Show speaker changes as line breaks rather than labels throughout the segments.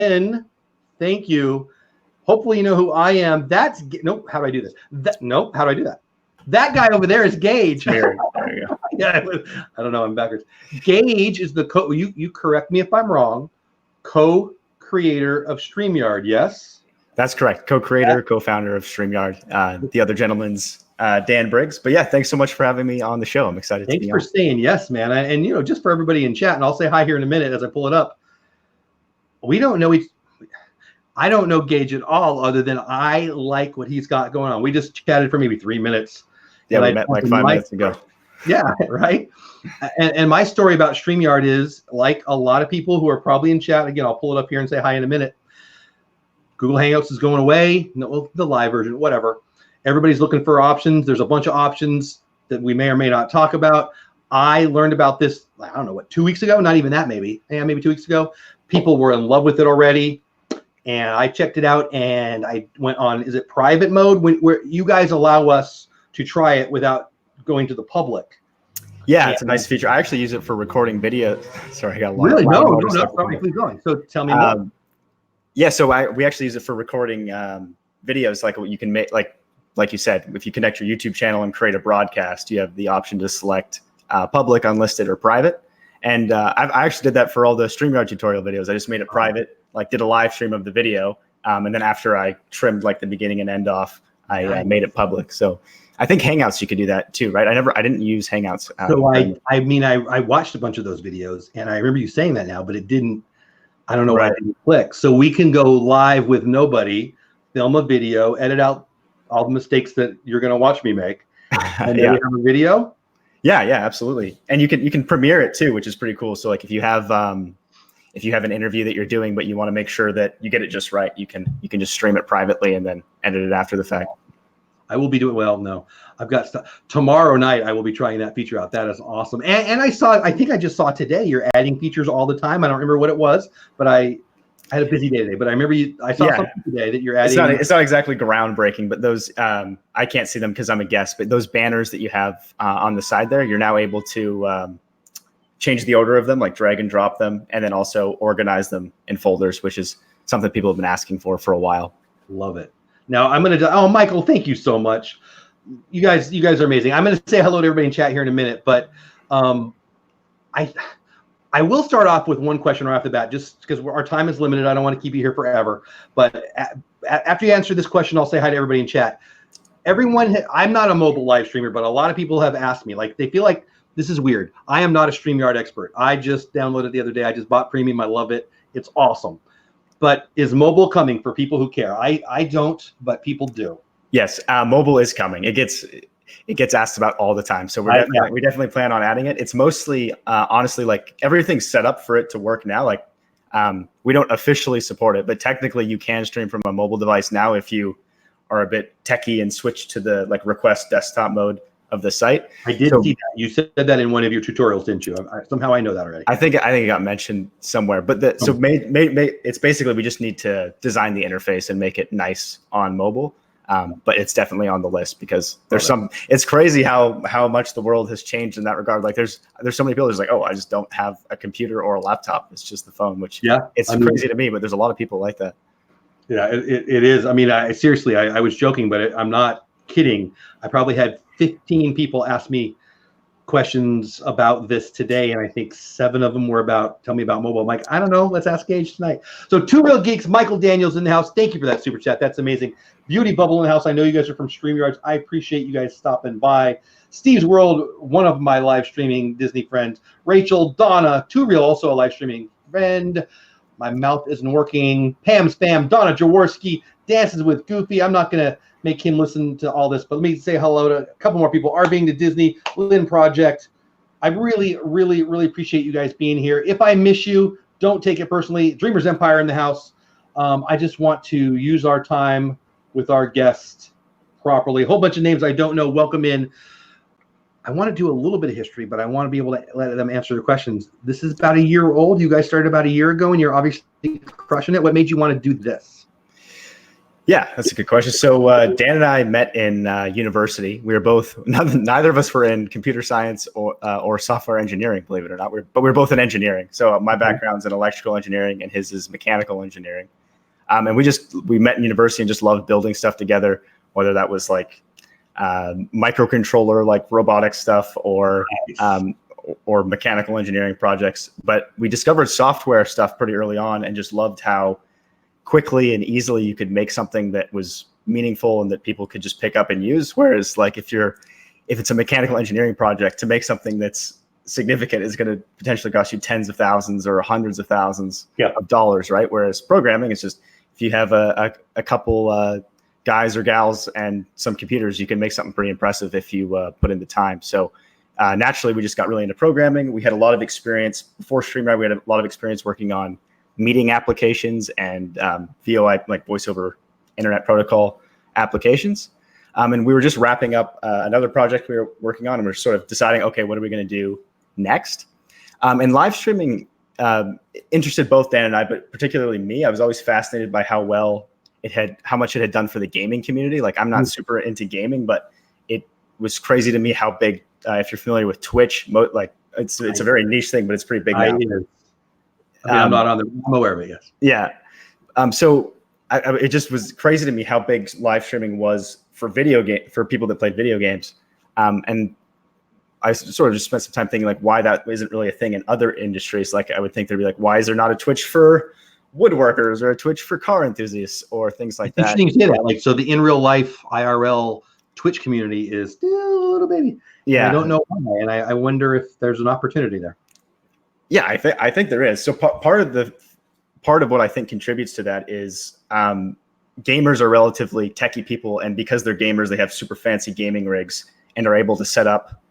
in. Thank you. Hopefully you know who I am. That's nope. How do I do this? Nope. How do I do that? That guy over there is Geige.
There you go.
Yeah, I don't know. I'm backwards. Geige is the you correct me if I'm wrong. Co-creator of StreamYard. Yes.
That's correct. Co-creator, co-founder of StreamYard. The other gentleman's Dan Briggs. But yeah, thanks so much for having me on the show. I'm excited to be on.
Thanks for saying yes, man. And you know, just for everybody in chat, and I'll say hi here in a minute as I pull it up. We don't know I don't know Geige at all, other than I like what he's got going on. We just chatted for maybe 3 minutes.
Yeah, we met like 5 minutes ago.
Yeah, right. And my story about StreamYard is, like a lot of people who are probably in chat, again, I'll pull it up here and say hi in a minute. Google Hangouts is going away. No, well, the live version, whatever. Everybody's looking for options. There's a bunch of options that we may or may not talk about. I learned about this, I don't know, what, 2 weeks ago? Not even that, maybe. Yeah, maybe 2 weeks ago. People were in love with it already. And I checked it out, and I went on, is it private mode? Where you guys allow us to try it without going to the public.
Yeah, it's a nice feature. I actually use it for recording video. Sorry, I got a lot.
Really? No, please go. So tell me more.
Yeah, so we actually use it for recording videos, like what you can make, like you said, if you connect your YouTube channel and create a broadcast, you have the option to select public, unlisted, or private. And I actually did that for all the StreamYard tutorial videos. I just made it private, like did a live stream of the video, and then after I trimmed like the beginning and end off, I made it public. So I think Hangouts you could do that too, right? I didn't use Hangouts.
So I watched a bunch of those videos, and I remember you saying that now, but it didn't. I don't know why it didn't click. So we can go live with nobody, film a video, edit out all the mistakes that you're going to watch me make, and then we have a video.
Yeah, absolutely. And you can premiere it too, which is pretty cool. So like if you have an interview that you're doing, but you want to make sure that you get it just right, you can just stream it privately and then edit it after the fact.
I will be doing no. I've got stuff tomorrow night. I will be trying that feature out. That is awesome. And I think I just saw today you're adding features all the time. I don't remember what it was, but I had a busy day today. But I remember I saw something today that you're adding.
It's not exactly groundbreaking, but those I can't see them because I'm a guest. But those banners that you have on the side there, you're now able to change the order of them, like drag and drop them, and then also organize them in folders, which is something people have been asking for a while.
Love it. Now I'm going to, Michael, thank you so much. You guys are amazing. I'm going to say hello to everybody in chat here in a minute, but I will start off with one question right off the bat, just because our time is limited. I don't want to keep you here forever. But after you answer this question, I'll say hi to everybody in chat. I'm not a mobile live streamer, but a lot of people have asked me, like, they feel like this is weird. I am not a StreamYard expert. I just downloaded the other day. I just bought premium. I love it. It's awesome. But is mobile coming for people who care? I don't, but people do. Yes,
mobile is coming. It gets asked about all the time. So we definitely plan on adding it. It's mostly, honestly, like everything's set up for it to work now. Like we don't officially support it, but technically you can stream from a mobile device now if you are a bit techie and switch to the like request desktop mode of the site.
I did see that. You said that in one of your tutorials, didn't you? Somehow I know that already.
I think it got mentioned somewhere. But it's basically we just need to design the interface and make it nice on mobile. But it's definitely on the list because there's it's crazy how much the world has changed in that regard. Like there's so many people who's like, oh, I just don't have a computer or a laptop. It's just the phone, which it's crazy to me, but there's a lot of people like that.
Yeah, it is. I mean, seriously, I was joking, but I'm not kidding. I probably had 15 people ask me questions about this today, and I think 7 of them were tell me about mobile. I'm like, I don't know. Let's ask Geige tonight. So 2 Real Geeks, Michael Daniels in the house. Thank you for that super chat. That's amazing. Beauty Bubble in the house. I know you guys are from StreamYards. I appreciate you guys stopping by. Steve's World, one of my live streaming Disney friends. Rachel, Donna, 2 Real, also a live streaming friend. My mouth isn't working. Pam's Fam, Donna Jaworski, Dances with Goofy. I'm not going to make him listen to all this, but let me say hello to a couple more people. Being to Disney, Lynn Project. I really, really, really appreciate you guys being here. If I miss you, don't take it personally. Dreamers Empire in the house. I just want to use our time with our guest properly. A whole bunch of names I don't know. Welcome in. I want to do a little bit of history, but I want to be able to let them answer their questions. This is about a year old. You guys started about a year ago, and you're obviously crushing it. What made you want to do this?
Yeah, that's a good question. So Dan and I met in university. We were both neither of us were in computer science or software engineering, believe it or not. But we're both in engineering. So my background's in electrical engineering, and his is mechanical engineering. And we met in university and just loved building stuff together, whether that was like microcontroller, like robotic stuff, or mechanical engineering projects. But we discovered software stuff pretty early on, and just loved how quickly and easily you could make something that was meaningful and that people could just pick up and use. Whereas like if it's a mechanical engineering project, to make something that's significant is going to potentially cost you tens of thousands or hundreds of thousands of dollars, right? Whereas programming is just, if you have a couple guys or gals and some computers, you can make something pretty impressive if you put in the time. So naturally, we just got really into programming. We had a lot of experience before StreamYard. We had a lot of experience working on meeting applications and VoIP, like voice over internet protocol applications. And we were just wrapping up another project we were working on, and we're sort of deciding, okay, what are we going to do next? And live streaming interested both Dan and I, but particularly me. I was always fascinated by how much it had done for the gaming community. Like, I'm not super into gaming, but it was crazy to me how big, if you're familiar with Twitch, it's a very niche thing, but it's pretty big now.
I'm not on the. I'm aware of it. Yes.
Yeah. So it just was crazy to me how big live streaming was for for people that played video games. And I sort of just spent some time thinking like why that isn't really a thing in other industries. Like I would think there'd be like, why is there not a Twitch for woodworkers or a Twitch for car enthusiasts or things like that?
Interesting to say that. Like, so the in real life IRL Twitch community is still a little baby.
Yeah.
And I don't know why, and I wonder if there's an opportunity there.
Yeah, I think there is. So part of what I think contributes to that is gamers are relatively techie people, and because they're gamers, they have super fancy gaming rigs and are able to set up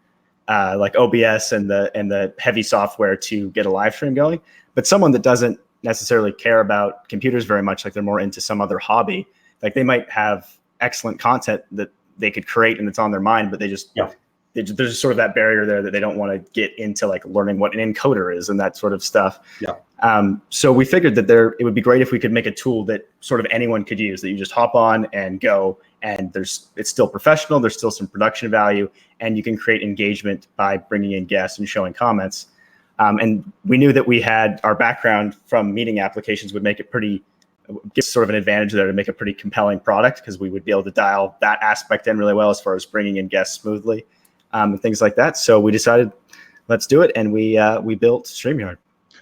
like OBS and the heavy software to get a live stream going. But someone that doesn't necessarily care about computers very much, like they're more into some other hobby, like they might have excellent content that they could create and it's on their mind, but they just there's sort of that barrier there that they don't want to get into, like learning what an encoder is and that sort of stuff. So we figured that it would be great if we could make a tool that sort of anyone could use, that you just hop on and go, and it's still professional. There's still some production value, and you can create engagement by bringing in guests and showing comments. And we knew that we had our background from meeting applications would make it give sort of an advantage there to make a pretty compelling product, because we would be able to dial that aspect in really well as far as bringing in guests smoothly. And things like that. So we decided, let's do it, and we built StreamYard.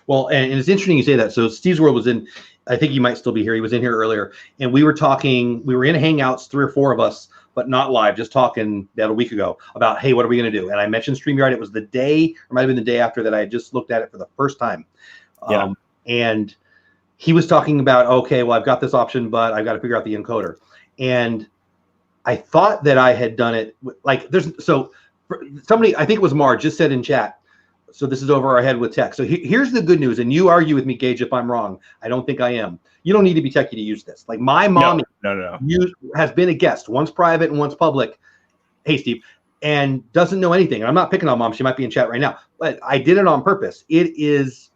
Well, and it's interesting you say that. So Steve's World was in, I think he might still be here. He was in here earlier, and we were talking. We were in Hangouts, 3 or 4 of us, but not live, just talking about a week ago about, hey, what are we going to do? And I mentioned StreamYard. It was the day, or might have been the day after that, I had just looked at it for the first time. And he was talking about, okay, well, I've got this option, but I've got to figure out the encoder. And I thought that I had done it like somebody, I think it was Marge, just said in chat, so this is over our head with tech. So here's the good news, and you argue with me, Geige, if I'm wrong. I don't think I am. You don't need to be techie to use this. Like my mom has been a guest, once private and once public. Hey, Steve, and doesn't know anything. I'm not picking on mom. She might be in chat right now, but I did it on purpose. It's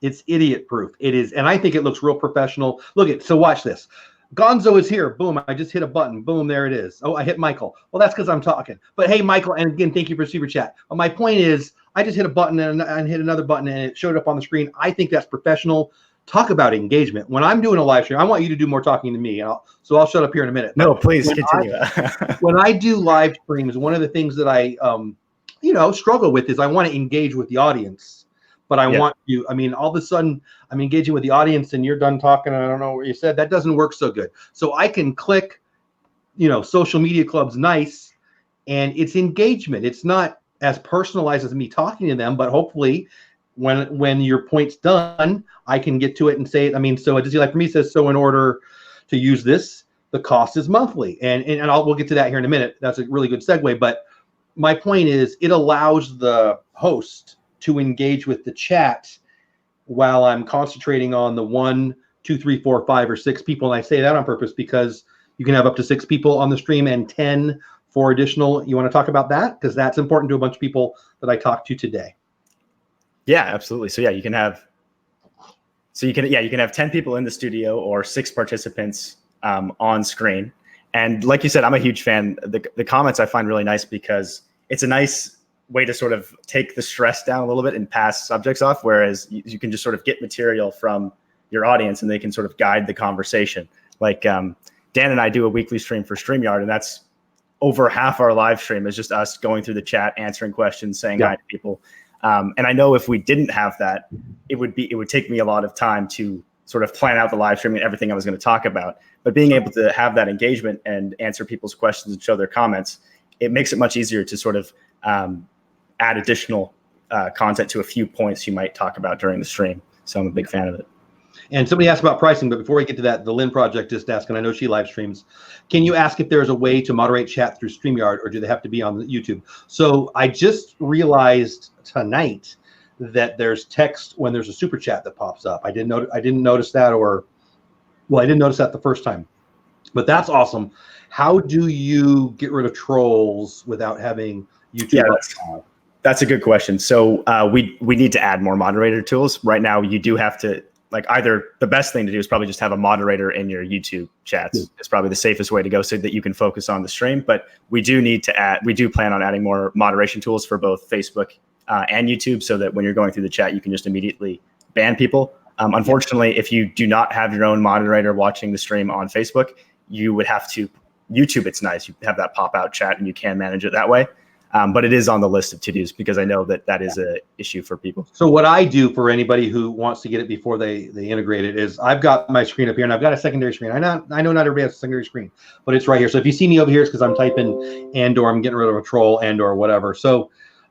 idiot proof. It is, and I think it looks real professional. So watch this. Gonzo is here. Boom. I just hit a button. Boom. There it is. Oh, I hit Michael. Well, that's because I'm talking. But hey, Michael, and again, thank you for super chat. But my point is, I just hit a button and hit another button and it showed up on the screen. I think that's professional. Talk about engagement. When I'm doing a live stream, I want you to do more talking to me. And I'll shut up here in a minute.
No, please continue.
When I do live streams, one of the things that I, struggle with is I want to engage with the audience. But I want you, all of a sudden I'm engaging with the audience and you're done talking and I don't know what you said. That doesn't work so good. So I can click, social media club's nice, and it's engagement. It's not as personalized as me talking to them, but hopefully when your point's done, I can get to it and say it. So a Disney Life for Me says, so in order to use this, the cost is monthly. And we'll get to that here in a minute. That's a really good segue. But my point is, it allows the host to engage with the chat while I'm concentrating on the 1, 2, 3, 4, 5, or 6 people. And I say that on purpose because you can have up to 6 people on the stream and 10 for additional. You want to talk about that? Because that's important to a bunch of people that I talked to today.
Yeah, absolutely. So you can have 10 people in the studio or 6 participants on screen. And like you said, I'm a huge fan. The comments I find really nice because it's a nice way to sort of take the stress down a little bit and pass subjects off, whereas you can just sort of get material from your audience and they can sort of guide the conversation. Like Dan and I do a weekly stream for StreamYard, and that's over half our live stream is just us going through the chat, answering questions, saying hi to people. And I know if we didn't have that, it would take me a lot of time to sort of plan out the live stream and everything I was going to talk about. But being able to have that engagement and answer people's questions and show their comments, it makes it much easier to sort of add additional content to a few points you might talk about during the stream. So I'm a big fan of it.
And somebody asked about pricing, but before we get to that, the Lynn Project just asked, and I know she live streams, can you ask if there's a way to moderate chat through StreamYard, or do they have to be on YouTube? So I just realized tonight that there's text when there's a super chat that pops up. I didn't notice that, I didn't notice that the first time, but that's awesome. How do you get rid of trolls without having YouTube?
Yeah, that's a good question. So we need to add more moderator tools. Right now, you do have to, like, either the best thing to do is probably just have a moderator in your YouTube chats. It's probably the safest way to go so that you can focus on the stream. But we do plan on adding more moderation tools for both Facebook and YouTube, so that when you're going through the chat, you can just immediately ban people. Unfortunately, if you do not have your own moderator watching the stream on Facebook, you would have to YouTube. It's nice. You have that pop out chat and you can manage it that way. But it is on the list of to-dos because I know that is an issue for people.
So what I do for anybody who wants to get it before they integrate it is I've got my screen up here and I've got a secondary screen. I know not everybody has a secondary screen, but it's right here. So if you see me over here, it's because I'm typing and/or I'm getting rid of a troll and/or whatever. So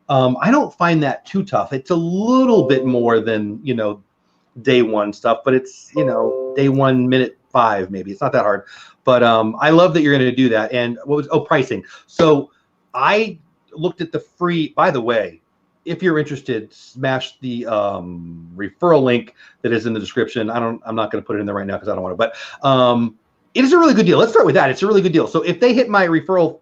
I don't find that too tough. It's a little bit more than, day one stuff, but it's, day 1, minute 5, maybe. It's not that hard. But I love that you're going to do that. And pricing. So I looked at the free, by the way, if you're interested, smash the referral link that is in the description. I'm not going to put it in there right now because I don't want to, but it is a really good deal. Let's start with that. It's a really good deal. So if they hit my referral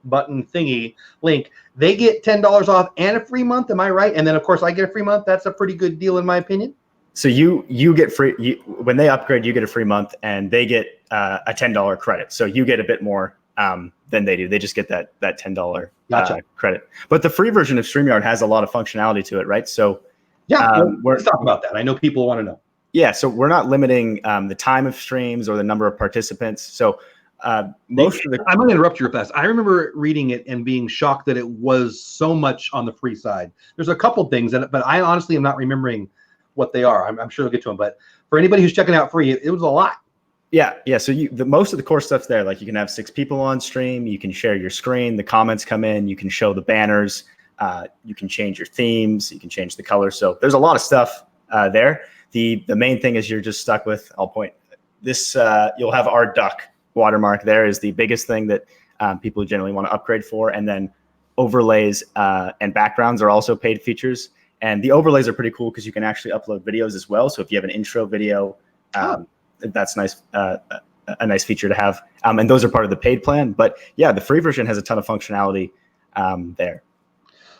button thingy link, they get $10 off and a free month. Am I right? And then of course I get a free month. That's a pretty good deal in my opinion.
So you get free, when they upgrade, you get a free month and they get a $10 credit. So you get a bit more than they do. They just get that $10 credit. But the free version of StreamYard has a lot of functionality to it, right? So
let's talk about that. I know people want to know.
Yeah, so we're not limiting the time of streams or the number of participants. So I'm going
to interrupt you real fast. I remember reading it and being shocked that it was so much on the free side. There's a couple things in it, but I honestly am not remembering what they are. I'm sure we'll get to them. But for anybody who's checking out free, it was a lot.
Yeah. So most of the core stuff's there. Like you can have 6 people on stream. You can share your screen. The comments come in. You can show the banners. You can change your themes. You can change the color. So there's a lot of stuff there. The main thing is you're just stuck with. I'll point this. You'll have our duck watermark. There is the biggest thing that people generally want to upgrade for, and then overlays and backgrounds are also paid features. And the overlays are pretty cool because you can actually upload videos as well. So if you have an intro video. That's nice, a nice feature to have. And those are part of the paid plan. But yeah, the free version has a ton of functionality there.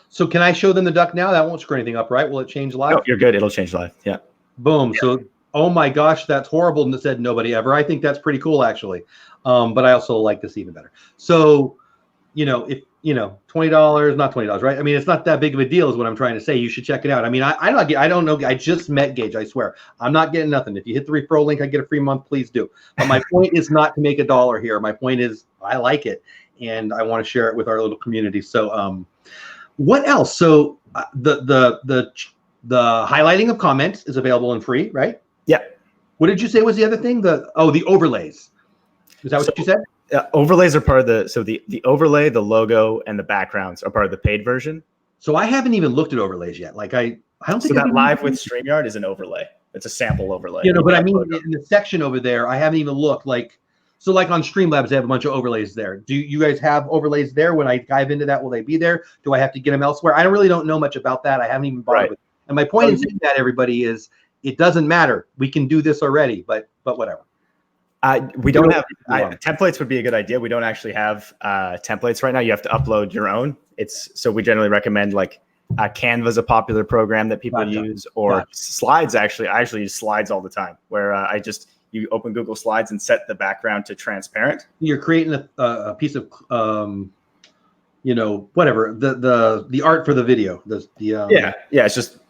So can I show them the duck now? That won't screw anything up, right? Will it change live?
No, you're good. It'll change live. Yeah.
Boom. Yeah. So, oh my gosh, that's horrible. And said nobody ever. I think that's pretty cool, actually. But I also like this even better. So, if $20, not $20, right? I mean, it's not that big of a deal is what I'm trying to say. You should check it out. I mean, I don't know. I just met Geige. I swear. I'm not getting nothing. If you hit the referral link, I get a free month. Please do. But my point is not to make $1 here. My point is I like it. And I want to share it with our little community. So what else? So the highlighting of comments is available and free, right?
Yeah.
What did you say was the other thing? The overlays. Is that what you said?
Overlays are part of the overlay, the logo, and the backgrounds are part of the paid version.
So I haven't even looked at overlays yet. Like I don't think
so that live with StreamYard is an overlay. It's a sample overlay.
But I mean in the section over there, I haven't even looked. Like on Streamlabs, they have a bunch of overlays there. Do you guys have overlays there? When I dive into that, will they be there? Do I have to get them elsewhere? I really don't know much about that. I haven't even bothered with it. And my point in saying that, everybody, is it doesn't matter. We can do this already, but whatever.
We don't have templates would be a good idea. We don't actually have templates right now. You have to upload your own. So we generally recommend like Canva is a popular program that people use, or Slides. I actually use Slides all the time, where you open Google Slides and set the background to transparent.
You're creating a piece of, whatever the art for the video.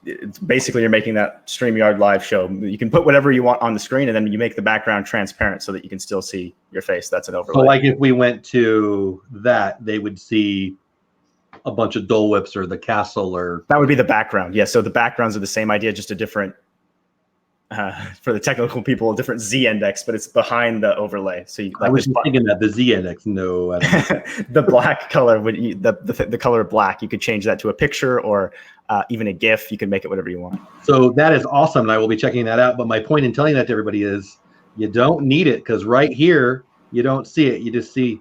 It's
basically you're making that StreamYard live show. You can put whatever you want on the screen, and then you make the background transparent so that you can still see your face. That's an overlay.
So like if we went to that, they would see a bunch of Dole Whips or the castle, or
that would be the background. Yeah. So the backgrounds are the same idea, just a different, for the technical people, a different Z index, but it's behind the overlay. So I
was thinking that the Z index. No, I don't.
The black color the color black. You could change that to a picture or even a GIF. You can make it whatever you want.
So that is awesome, and I will be checking that out. But my point in telling that to everybody is, you don't need it, because right here you don't see it. You just see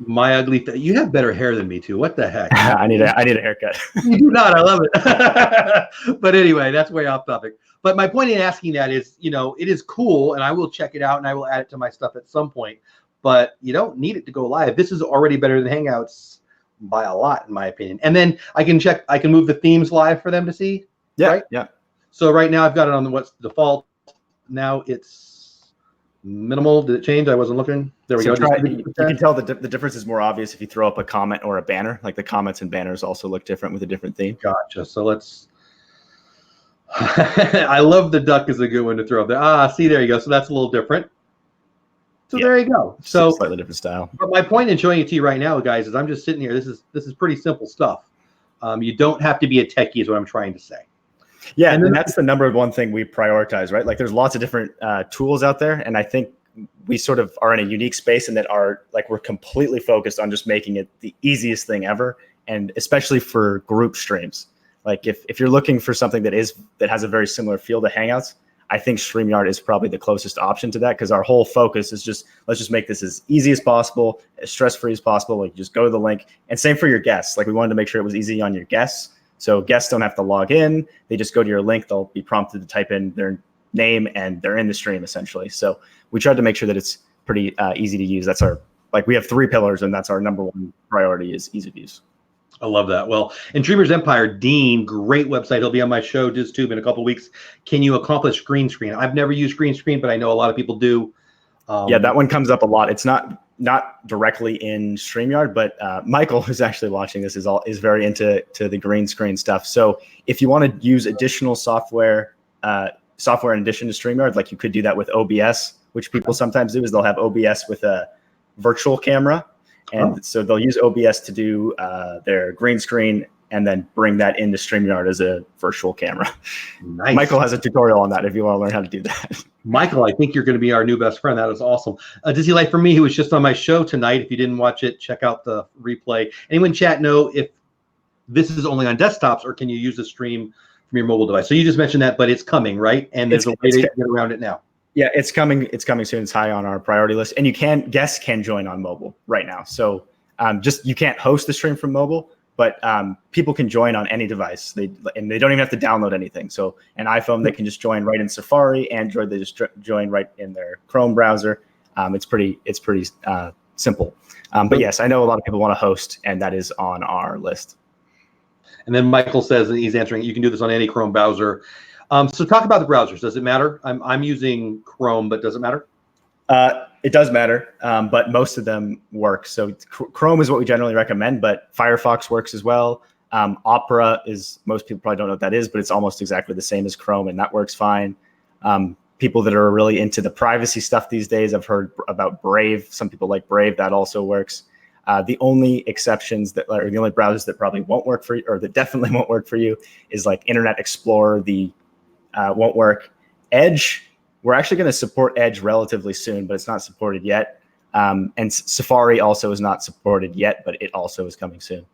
my ugly face. You have better hair than me too. What the heck?
I need a haircut.
You do not. I love it. But anyway, that's way off topic. But my point in asking that is, it is cool, and I will check it out, and I will add it to my stuff at some point. But you don't need it to go live. This is already better than Hangouts by a lot, in my opinion. And then I can move the themes live for them to see.
Yeah.
Right?
Yeah.
So right now I've got it on what's default. Now it's minimal. Did it change? I wasn't looking. There we go.
You can tell the difference is more obvious if you throw up a comment or a banner. Like the comments and banners also look different with a different theme.
Gotcha. So let's. I love the duck is a good one to throw up there. See, there you go. So that's a little different. So there you go. So
slightly different style.
But my point in showing it to you right now, guys, is I'm just sitting here. This is pretty simple stuff. You don't have to be a techie, is what I'm trying to say.
Yeah, and that's the number one thing we prioritize, right? Like there's lots of different tools out there, and I think we sort of are in a unique space in that we're completely focused on just making it the easiest thing ever, and especially for group streams. Like if you're looking for something that has a very similar feel to Hangouts, I think StreamYard is probably the closest option to that, because our whole focus is let's just make this as easy as possible, as stress-free as possible. Like just go to the link, and same for your guests. Like we wanted to make sure it was easy on your guests. So guests don't have to log in. They just go to your link. They'll be prompted to type in their name and they're in the stream essentially. So we tried to make sure that it's pretty easy to use. That's we have 3 pillars, and that's our number one priority is ease of use.
I love that. Well, in Dreamers Empire, Dean, great website. He'll be on my show, DizTube, in a couple of weeks. Can you accomplish green screen? I've never used green screen, but I know a lot of people do.
Yeah, that one comes up a lot. It's not directly in StreamYard, but Michael, who's actually watching this, is very into the green screen stuff. So if you want to use additional software in addition to StreamYard, like you could do that with OBS, which people sometimes do, is they'll have OBS with a virtual camera. And so they'll use OBS to do their green screen and then bring that into StreamYard as a virtual camera.
Nice.
Michael has a tutorial on that if you want to learn how to do that.
Michael, I think you're going to be our new best friend. That is awesome. Dizzy Life for Me, who was just on my show tonight. If you didn't watch it, check out the replay. Anyone in chat know if this is only on desktops, or can you use the stream from your mobile device? So you just mentioned that, but it's coming, right? And there's a way to get around it now.
Yeah, it's coming. It's coming soon. It's high on our priority list, and guests can join on mobile right now. So you can't host the stream from mobile, but people can join on any device. They don't even have to download anything. So an iPhone, they can just join right in Safari. Android, they just join right in their Chrome browser. It's pretty simple. But yes, I know a lot of people want to host, and that is on our list.
And then Michael says that he's answering, you can do this on any Chrome browser. So talk about the browsers. Does it matter? I'm using Chrome, but does it matter?
It does matter, but most of them work. So Chrome is what we generally recommend, but Firefox works as well. Opera most people probably don't know what that is, but it's almost exactly the same as Chrome, and that works fine. People that are really into the privacy stuff these days, I've heard about Brave. Some people like Brave. That also works. The only exceptions the only browsers that probably won't work for you, or that definitely won't work for you, is like Internet Explorer. Won't work. Edge, we're actually going to support Edge relatively soon, but it's not supported yet. And Safari also is not supported yet, but it also is coming soon.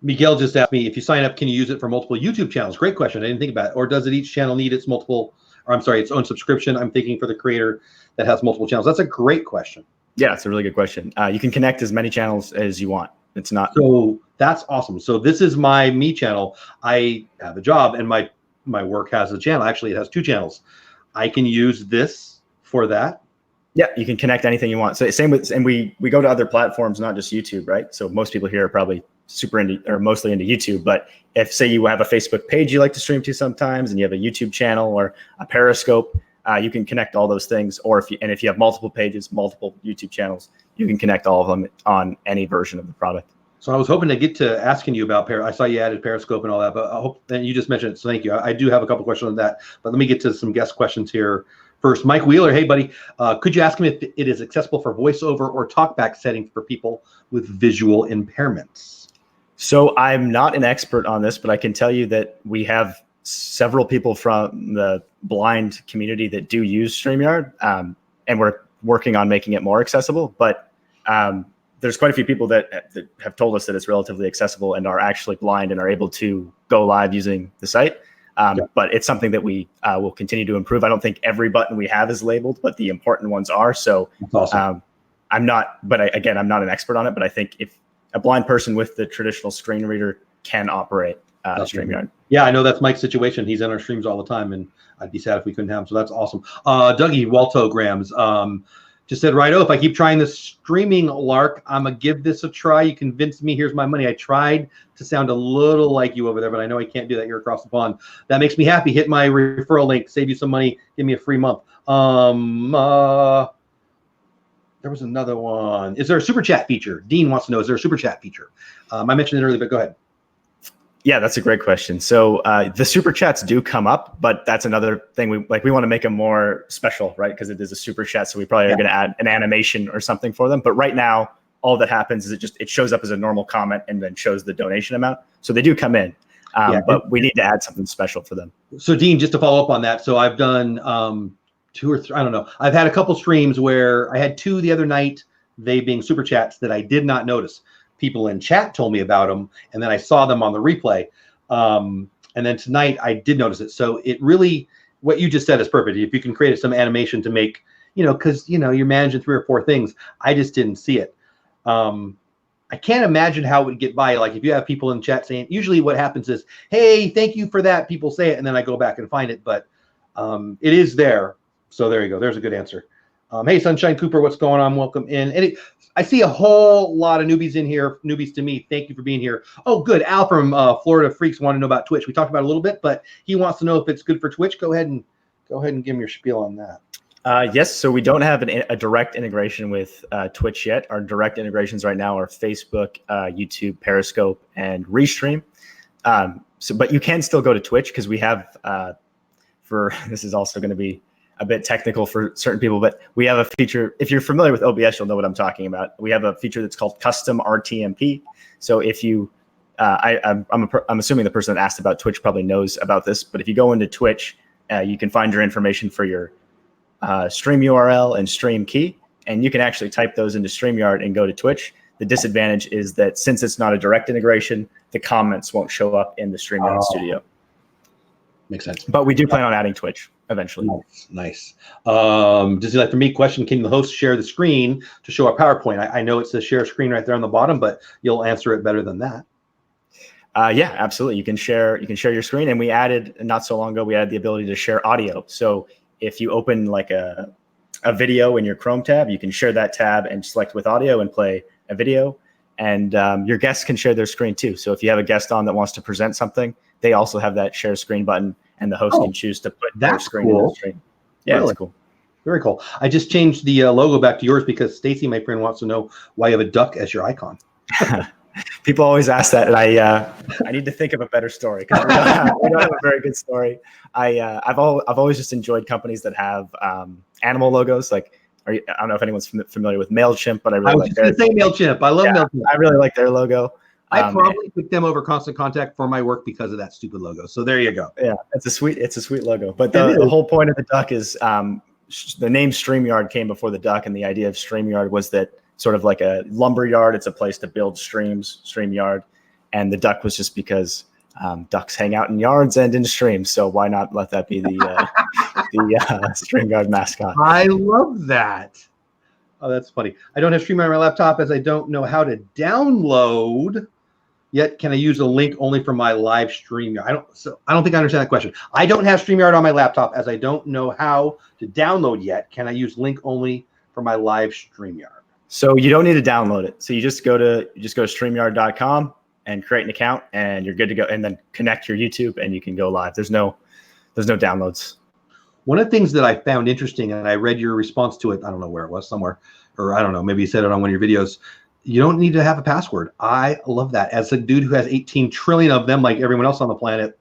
Miguel just asked me, if you sign up, can you use it for multiple YouTube channels? Great question. I didn't think about it. Or does each channel need its own subscription? I'm thinking for the creator that has multiple channels. That's a great question.
Yeah, it's a really good question. You can connect as many channels as you want. It's not.
So that's awesome. So this is my me channel. I have a job, and my work has a channel. Actually, it has 2 channels. I can use this for that.
Yeah, you can connect anything you want. So same with, and we go to other platforms, not just YouTube, right? So most people here are probably mostly into YouTube. But if, say, you have a Facebook page you like to stream to sometimes, and you have a YouTube channel or a Periscope, You can connect all those things, or if you have multiple pages, multiple YouTube channels, you can connect all of them on any version of the product.
So I was hoping to get to asking you about I saw you added Periscope and all that, but I hope that you just mentioned it. So thank you. I do have a couple questions on that, but let me get to some guest questions here first. Mike Wheeler, hey buddy, could you ask him if it is accessible for voiceover or talkback settings for people with visual impairments? So
I'm not an expert on this, but I can tell you that we have several people from the blind community that do use StreamYard, and we're working on making it more accessible. But there's quite a few people that have told us that it's relatively accessible and are actually blind and are able to go live using the site. But it's something that we will continue to improve. I don't think every button we have is labeled, but the important ones are. So
that's awesome.
I'm not an expert on it, but I think if a blind person with the traditional screen reader can operate StreamYard.
Yeah, I know that's Mike's situation. He's in our streams all the time, and I'd be sad if we couldn't have him. So that's awesome. Dougie Waltograms just said, right, if I keep trying this streaming lark, I'm going to give this a try. You convinced me. Here's my money. I tried to sound a little like you over there, but I know I can't do that. You're across the pond. That makes me happy. Hit my referral link. Save you some money. Give me a free month. There was another one. Is there a super chat feature? Dean wants to know, is there a super chat feature? I mentioned it earlier, but go ahead.
Yeah, that's a great question. So the super chats do come up, but that's another thing we want to make them more special, right? Because it is a super chat, so we probably are going to add an animation or something for them. But right now, all that happens is it shows up as a normal comment and then shows the donation amount. So they do come in, but we need to add something special for them. So
Dean, just to follow up on that, so I've done 2 or 3, I don't know. I've had a couple streams where I had 2 the other night, they being super chats that I did not notice. People in chat told me about them, and then I saw them on the replay. And then tonight I did notice it. So it really, what you just said is perfect. If you can create some animation to make, because you're managing 3 or 4 things, I just didn't see it. I can't imagine how it would get by. Like if you have people in chat saying, usually what happens is, hey, thank you for that. People say it, and then I go back and find it, but it is there. So there you go. There's a good answer. Hey, Sunshine Cooper, what's going on? Welcome in. And I see a whole lot of newbies in here. Newbies to me. Thank you for being here. Oh, good. Al from Florida Freaks wanted to know about Twitch. We talked about it a little bit, but he wants to know if it's good for Twitch. Go ahead and give him your spiel on that.
Yes. So we don't have a direct integration with Twitch yet. Our direct integrations right now are Facebook, YouTube, Periscope, and Restream. But you can still go to Twitch because we have. This is also going to be a bit technical for certain people, but we have a feature. If you're familiar with OBS, you'll know what I'm talking about. We have a feature that's called custom Rtmp. So if you, I'm assuming the person that asked about Twitch probably knows about this, but if you go into Twitch, you can find your information for your stream URL and stream key, and you can actually type those into StreamYard and go to Twitch. The disadvantage is that since it's not a direct integration, the comments won't show up in the StreamYard studio.
Makes sense.
But we do plan on adding Twitch eventually.
Nice. Just like for me, question: can the host share the screen to show a PowerPoint? I know it says share screen right there on the bottom, but you'll answer it better than that.
Yeah, absolutely. You can share your screen, and we added not so long ago. We added the ability to share audio. So if you open like a video in your Chrome tab, you can share that tab and select with audio and play a video. And your guests can share their screen too. So if you have a guest on that wants to present something, they also have that share screen button, and the host can choose to put their screen in the screen. Yeah, really? That's cool.
Very cool. I just changed the logo back to yours because Stacy, my friend, wants to know why you have a duck as your icon.
People always ask that, and I need to think of a better story because we don't have a very good story. I've always just enjoyed companies that have animal logos. Like, I don't know if anyone's familiar with MailChimp, but I really like their.
Say MailChimp. I love MailChimp.
I really like their logo.
I probably picked them over Constant Contact for my work because of that stupid logo. So there you go.
Yeah, it's a sweet logo. But the whole point of the duck is the name StreamYard came before the duck, and the idea of StreamYard was that sort of like a lumber yard. It's a place to build streams, StreamYard, and the duck was just because ducks hang out in yards and in streams. So why not let that be the StreamYard mascot?
I love that. Oh, that's funny. I don't have StreamYard on my laptop as I don't know how to download. Yet, can I use a link only for my live stream? I don't think I understand that question. I don't have StreamYard on my laptop as I don't know how to download yet. Can I use link only for my live StreamYard?
So you don't need to download it. So you just go to StreamYard.com and create an account, and you're good to go. And then connect your YouTube, and you can go live. There's no downloads.
One of the things that I found interesting, and I read your response to it, I don't know where it was, somewhere, or I don't know, maybe you said it on one of your videos. You don't need to have a password. I love that. As a dude who has 18 trillion of them, like everyone else on the planet,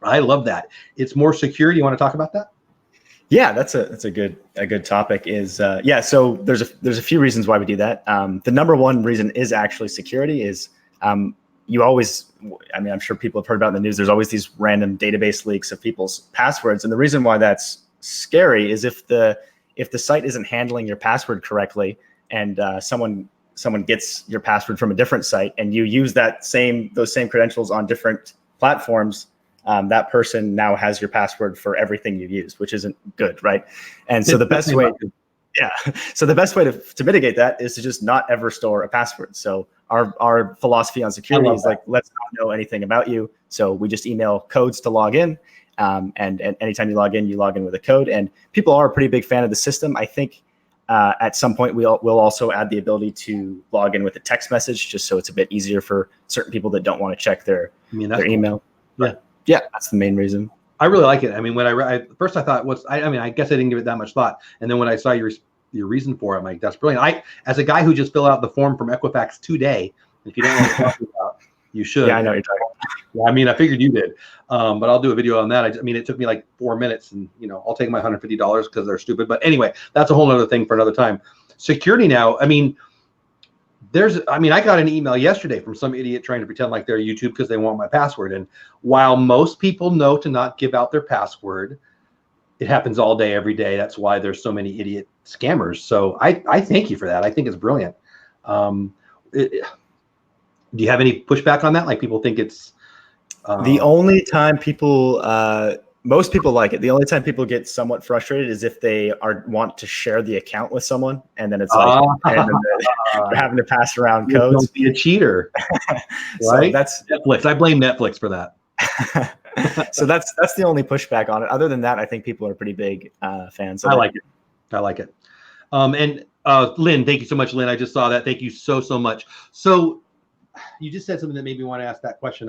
I love that. It's more secure. Do you want to talk about that?
Yeah, that's a good topic. Is yeah. So there's a few reasons why we do that. The number one reason is actually security. Is you always, I mean, I'm sure people have heard about in the news. There's always these random database leaks of people's passwords, and the reason why that's scary is if the site isn't handling your password correctly, and someone gets your password from a different site, and you use those same credentials on different platforms. That person now has your password for everything you've used, which isn't good, right? And so the best way, so the best way to mitigate that is to just not ever store a password. So our philosophy on security is like, let's not know anything about you. So we just email codes to log in, and anytime you log in with a code. And people are a pretty big fan of the system. I think at some point we'll also add the ability to log in with a text message, just so it's a bit easier for certain people that don't want to check their email.
Cool.
Yeah, that's the main reason.
I really like it. I mean, when first I thought, I guess I didn't give it that much thought. And then when I saw your reason for it, I'm like, that's brilliant. As a guy who just filled out the form from Equifax today, if you don't know what I'm talking about, you should.
Yeah, I know what you're talking about.
Yeah, I mean, I figured you did. But I'll do a video on that. I mean, it took me like 4 minutes, and I'll take my $150 because they're stupid. But anyway, that's a whole other thing for another time. Security now, I mean, I got an email yesterday from some idiot trying to pretend like they're YouTube because they want my password. And while most people know to not give out their password, it happens all day, every day. That's why there's so many idiot scammers. So I thank you for that. I think it's brilliant. Do you have any pushback on that? Like, people think it's
the only time people most people like it. The only time people get somewhat frustrated is if they want to share the account with someone, and then it's like they're having to pass around codes.
Don't be a cheater, right?
So that's
Netflix. I blame Netflix for that.
So that's the only pushback on it. Other than that, I think people are pretty big fans of
it. I like it. And Lynn, thank you so much, Lynn. I just saw that. Thank you so much. So you just said something that made me want to ask that question.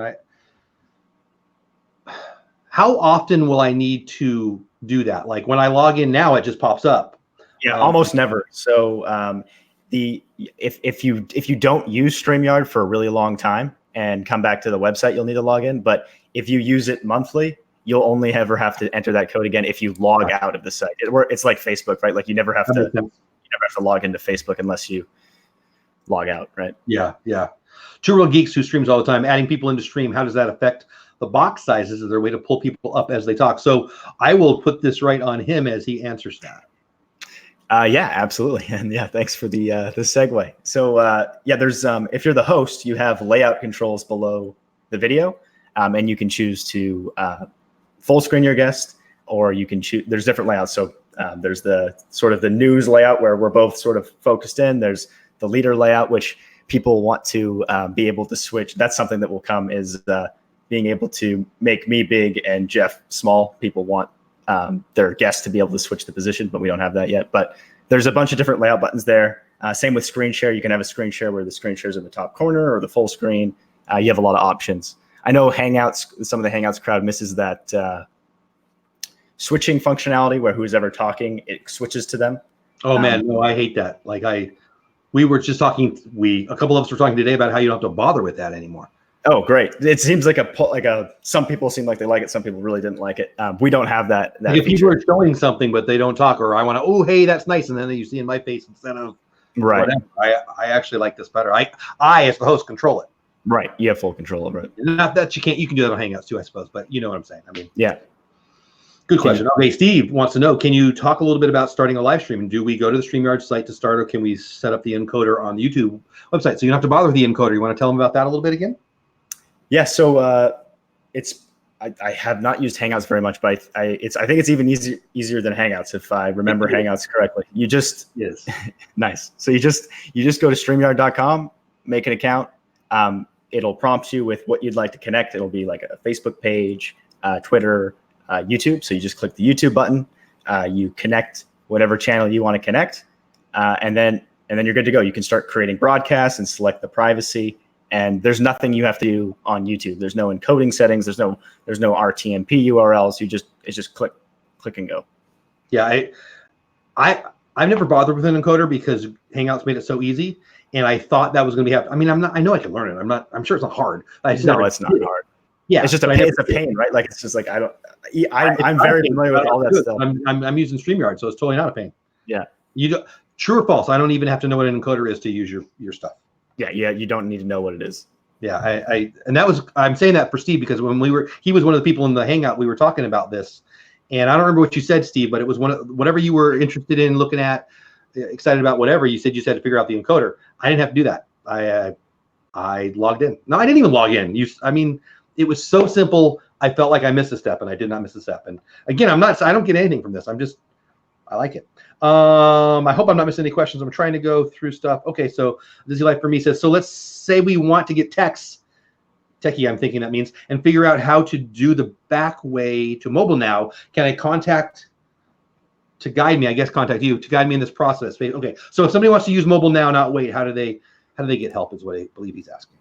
How often will I need to do that? Like, when I log in now, it just pops up.
Yeah, almost never. So if you don't use StreamYard for a really long time and come back to the website, you'll need to log in. But if you use it monthly, you'll only ever have to enter that code again if you log out of the site. It's like Facebook, right? Like, you never have to log into Facebook unless you log out, right?
Yeah. Two Real Geeks, who streams all the time, adding people into stream, how does that affect the box sizes? Is there a way to pull people up as they talk? So I will put this right on him as he answers that.
Yeah, absolutely. And yeah, thanks for the segue. So there's if you're the host, you have layout controls below the video, and you can choose to full screen your guest, or you can choose. There's different layouts. So there's the sort of the news layout where we're both sort of focused in. There's the leader layout, which people want to be able to switch. That's something that will come, is being able to make me big and Jeff small. People want their guests to be able to switch the position, but we don't have that yet. But there's a bunch of different layout buttons there. Same with screen share. You can have a screen share where the screen share is in the top corner, or the full screen. You have a lot of options. I know Hangouts, some of the Hangouts crowd misses that switching functionality where who's ever talking, it switches to them.
Oh man, no, I hate that. Like, we were just talking, a couple of us were talking today about how you don't have to bother with that anymore.
Oh, great. It seems like some people seem like they like it. Some people really didn't like it. We don't have that.
If people are showing something, but they don't talk, or I want to, oh, hey, that's nice. And then you see in my face instead of
right.
Whatever. I actually like this better. I as the host control it.
Right. You have full control over it.
Not that you can do that on Hangouts too, I suppose, but you know what I'm saying. I mean,
yeah.
Good question. Okay, Steve wants to know, can you talk a little bit about starting a live stream? And do we go to the StreamYard site to start, or can we set up the encoder on the YouTube website? So you don't have to bother with the encoder. You want to tell them about that a little bit again?
Yeah, so I have not used Hangouts very much, but I think it's even easier than Hangouts, if I remember Hangouts correctly. You just nice. So you just go to StreamYard.com, make an account. It'll prompt you with what you'd like to connect. It'll be like a Facebook page, Twitter, YouTube. So you just click the YouTube button. You connect whatever channel you want to connect, and then you're good to go. You can start creating broadcasts and select the privacy. And there's nothing you have to do on YouTube. There's no encoding settings. There's no Rtmp URLs. It's just click and go.
Yeah, I've never bothered with an encoder because Hangouts made it so easy, and I thought that was going to be happening. I mean, I know I can learn it. I'm sure it's not hard. I just
No, it's not hard.
Yeah,
it's just a pain. It's a pain, right? Like it's just like I'm very familiar with all that stuff.
I'm using StreamYard, so it's totally not a pain.
Yeah.
True or false? I don't even have to know what an encoder is to use your stuff.
Yeah. You don't need to know what it is.
Yeah, I'm saying that for Steve because when he was one of the people in the Hangout, we were talking about this, and I don't remember what you said, Steve, but it was whatever you were interested in looking at, excited about, whatever you said. You had to figure out the encoder. I didn't have to do that. I logged in. No, I didn't even log in. It was so simple. I felt like I missed a step, and I did not miss a step. And again, I don't get anything from this. I like it. I hope I'm not missing any questions. I'm trying to go through stuff. Okay, so Dizzy Life for Me says, so let's say we want to get techie, I'm thinking that means, and figure out how to do the back way to mobile now. Can I contact to guide me? I guess contact you to guide me in this process. Okay, so if somebody wants to use mobile now, not wait, how do they get help? Is what I believe he's asking.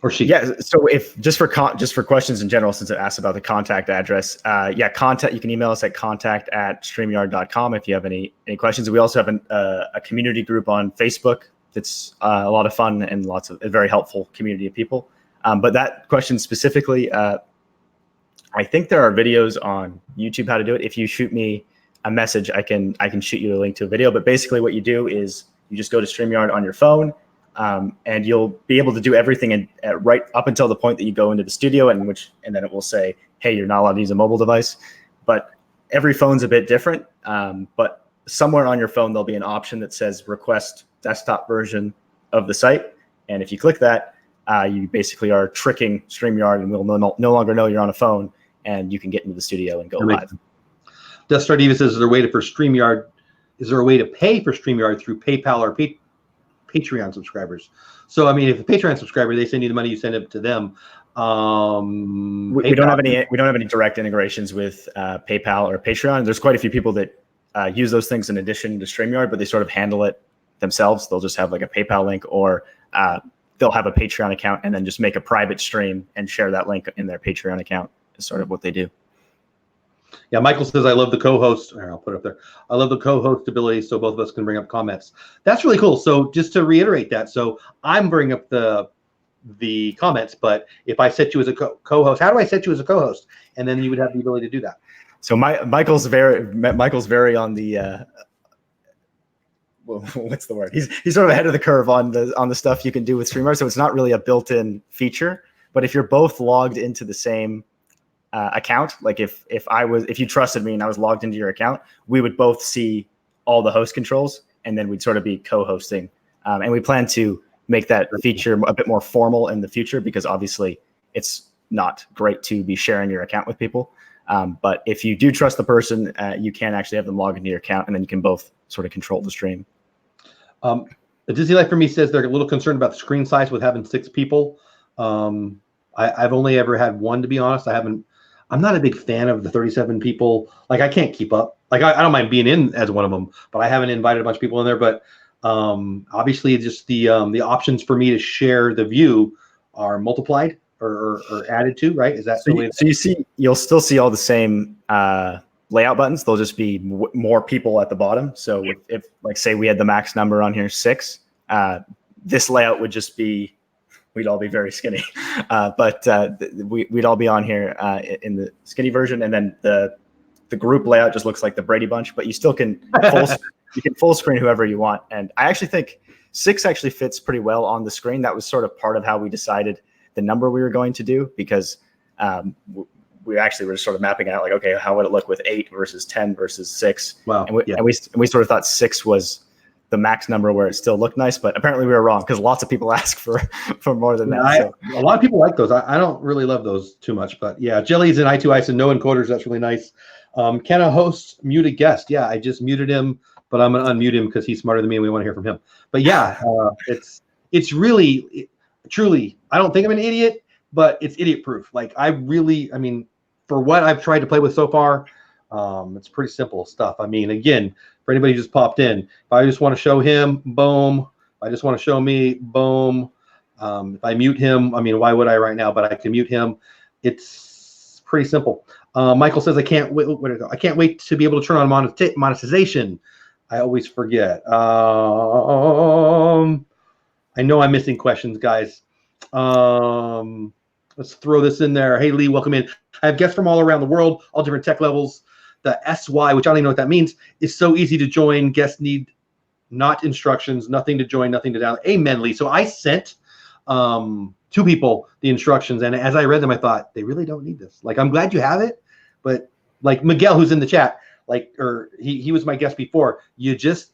Or she.
Yeah. So if just for questions in general, since it asked about the contact address, you can email us at contact@streamyard.com if you have any questions. We also have a community group on Facebook that's a lot of fun and a very helpful community of people. But that question specifically, I think there are videos on YouTube how to do it. If you shoot me a message, I can shoot you a link to a video. But basically what you do is you just go to StreamYard on your phone. And you'll be able to do everything right up until the point that you go into the studio, and then it will say, "Hey, you're not allowed to use a mobile device." But every phone's a bit different. But somewhere on your phone there'll be an option that says "Request desktop version of the site," and if you click that, you basically are tricking StreamYard, and we'll no longer know you're on a phone, and you can get into the studio and go live.
Death Star Diva says, "Is there a way to pay for StreamYard through PayPal or Patreon subscribers?" So I mean, if a Patreon subscriber, they send you the money, you send it to them.
We don't have any direct integrations with PayPal or Patreon. There's quite a few people that use those things in addition to StreamYard, but they sort of handle it themselves. They'll just have like a PayPal link, or they'll have a Patreon account and then just make a private stream and share that link in their Patreon account. Is sort of what they do.
Yeah, Michael says, I love the co-host. I'll put it up there. I love the co-host ability so both of us can bring up comments. That's really cool. So just to reiterate that, so I'm bringing up the comments, but if I set you as a co-host, how do I set you as a co-host? And then you would have the ability to do that.
So Michael's very on the what's the word? He's sort of ahead of the curve on the stuff you can do with StreamYard. So it's not really a built-in feature, but if you're both logged into the same account, like if you trusted me and I was logged into your account, we would both see all the host controls, and then we'd sort of be co-hosting. And we plan to make that feature a bit more formal in the future, because obviously it's not great to be sharing your account with people. But if you do trust the person, you can actually have them log into your account, and then you can both sort of control the stream.
The Disney Life for Me says they're a little concerned about the screen size with having 6 people. I've only ever had one, to be honest. I'm not a big fan of the 37 people. Like, I can't keep up. Like, I don't mind being in as one of them, but I haven't invited a bunch of people in there. But obviously, just the options for me to share the view are multiplied or added to, right? Is that
you'll still see all the same layout buttons. There'll just be more people at the bottom. So if like, say we had the max number on here, 6, this layout would just be, we'd all be very skinny, but we'd all be on here in the skinny version, and then the group layout just looks like the Brady Bunch. But you still can full screen whoever you want. And I actually think 6 actually fits pretty well on the screen. That was sort of part of how we decided the number we were going to do, because we actually were sort of mapping out like, okay, how would it look with 8 versus 10 versus 6?
Wow.
And we sort of thought 6 was the max number where it still looked nice, but apparently we were wrong, because lots of people ask for more than that.
A lot of people like those. I don't really love those too much, but yeah, Jellies and I2Ice and no encoders. That's really nice. Can a host mute a guest? Yeah, I just muted him, but I'm gonna unmute him because he's smarter than me and we want to hear from him. But yeah, it's really, truly, I don't think I'm an idiot, but it's idiot proof. Like, I mean, for what I've tried to play with so far, it's pretty simple stuff. I mean, again, for anybody who just popped in, if I just want to show him, boom. If I just want to show me, boom. If I mute him, I mean, why would I right now? But I can mute him. It's pretty simple. Michael says, I can't wait. Where to go? I can't wait to be able to turn on monetization. I always forget. I know I'm missing questions, guys. Let's throw this in there. Hey, Lee, welcome in. I have guests from all around the world, all different tech levels. The SY, which I don't even know what that means, is so easy to join. Guests need not instructions, nothing to join, nothing to download. Amen, Lee. So I sent two people the instructions, and as I read them, I thought, they really don't need this. Like, I'm glad you have it, but like Miguel, who's in the chat, like, or he was my guest before, you just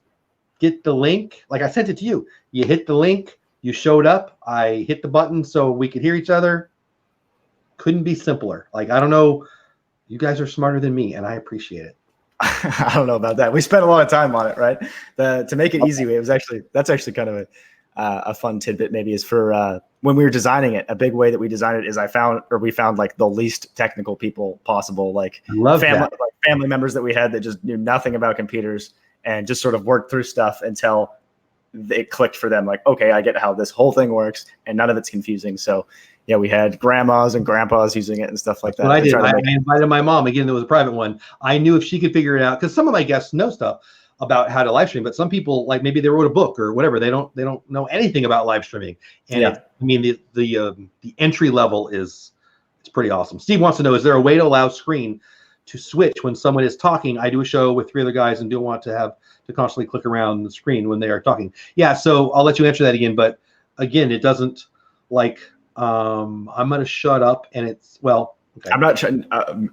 get the link. Like, I sent it to you. You hit the link, you showed up, I hit the button so we could hear each other. Couldn't be simpler. Like, I don't know, you guys are smarter than me, and I appreciate it.
I don't know about that. We spent a lot of time on it, right? To make it easy, that's actually kind of a fun tidbit. Maybe is for when we were designing it. A big way that we designed it is we found like the least technical people possible, like family members that we had that just knew nothing about computers and just sort of worked through stuff until it clicked for them. Like, okay, I get how this whole thing works, and none of it's confusing. So yeah, we had grandmas and grandpas using it and stuff like that.
What I did, I invited my mom. Again, there was a private one. I knew if she could figure it out, because some of my guests know stuff about how to live stream, but some people, like, maybe they wrote a book or whatever. They don't know anything about live streaming. And
yeah.
The entry level it's pretty awesome. Steve wants to know, is there a way to allow screen to switch when someone is talking? I do a show with 3 other guys and don't want to have to constantly click around the screen when they are talking. Yeah, so I'll let you answer that again. But again, it doesn't, like, I'm going to shut up and it's, well, okay.
I'm not trying,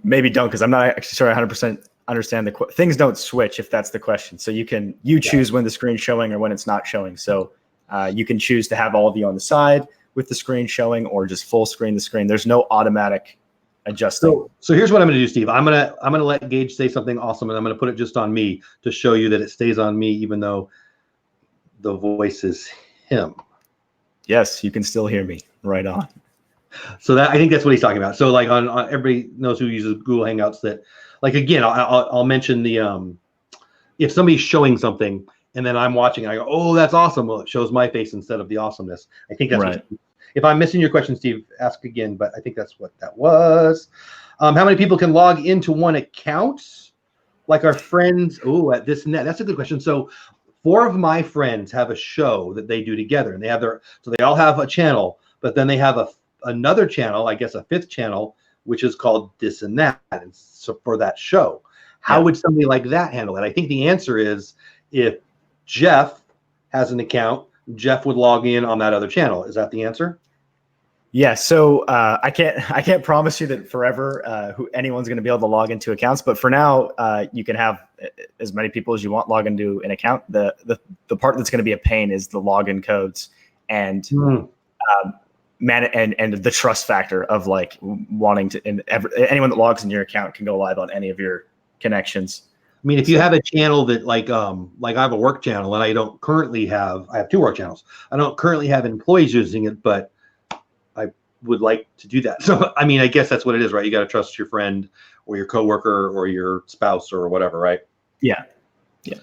maybe don't, because I'm not actually sure I 100% understand things don't switch if that's the question. So you choose when the screen's showing or when it's not showing. So you can choose to have all of you on the side with the screen showing or just full screen the screen. There's no automatic adjusting.
So here's what I'm going to do, Steve. I'm going to let Geige say something awesome, and I'm going to put it just on me to show you that it stays on me, even though the voice is him.
Yes, you can still hear me. Right on.
So I think that's what he's talking about. So like on everybody knows who uses Google Hangouts that, like, again, I'll mention the if somebody's showing something and then I'm watching, I go, oh, that's awesome. Well, it shows my face instead of the awesomeness. I think that's right. If I'm missing your question, Steve, ask again. But I think that's what that was. How many people can log into one account? Like our friends. Oh, at this and that. That's a good question. So 4 of my friends have a show that they do together, and they have so they all have a channel. But then they have another channel, I guess a 5th channel, which is called This and That, and so for that show. How would somebody like that handle it? I think the answer is, if Jeff has an account, Jeff would log in on that other channel. Is that the answer?
Yeah. So I can't promise you that forever anyone's going to be able to log into accounts, but for now, you can have as many people as you want log into an account. The part that's going to be a pain is the login codes and and the trust factor of like wanting to, and anyone that logs in your account can go live on any of your connections.
I mean, if you have a channel that like I have a work channel and I have 2 work channels. I don't currently have employees using it, but I would like to do that. So, I mean, I guess that's what it is, right? You got to trust your friend or your coworker or your spouse or whatever, right?
Yeah. Yeah.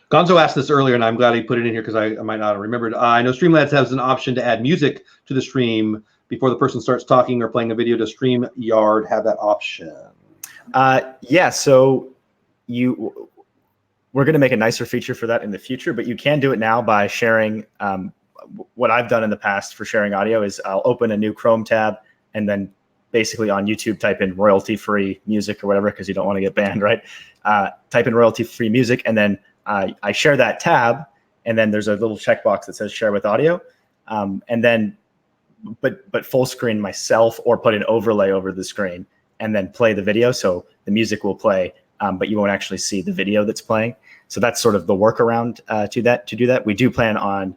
Gonzo asked this earlier, and I'm glad he put it in here because I might not have remembered. I know Streamlabs has an option to add music to the stream before the person starts talking or playing a video. Does StreamYard have that option?
Yeah. So we're going to make a nicer feature for that in the future, but you can do it now by sharing. What I've done in the past for sharing audio is I'll open a new Chrome tab and then basically on YouTube type in royalty-free music or whatever, because you don't want to get banned, right? Type in royalty-free music, and then I share that tab, and then there's a little checkbox that says share with audio, and then but full screen myself or put an overlay over the screen and then play the video. So the music will play, but you won't actually see the video that's playing. So that's sort of the workaround to do that. We do plan on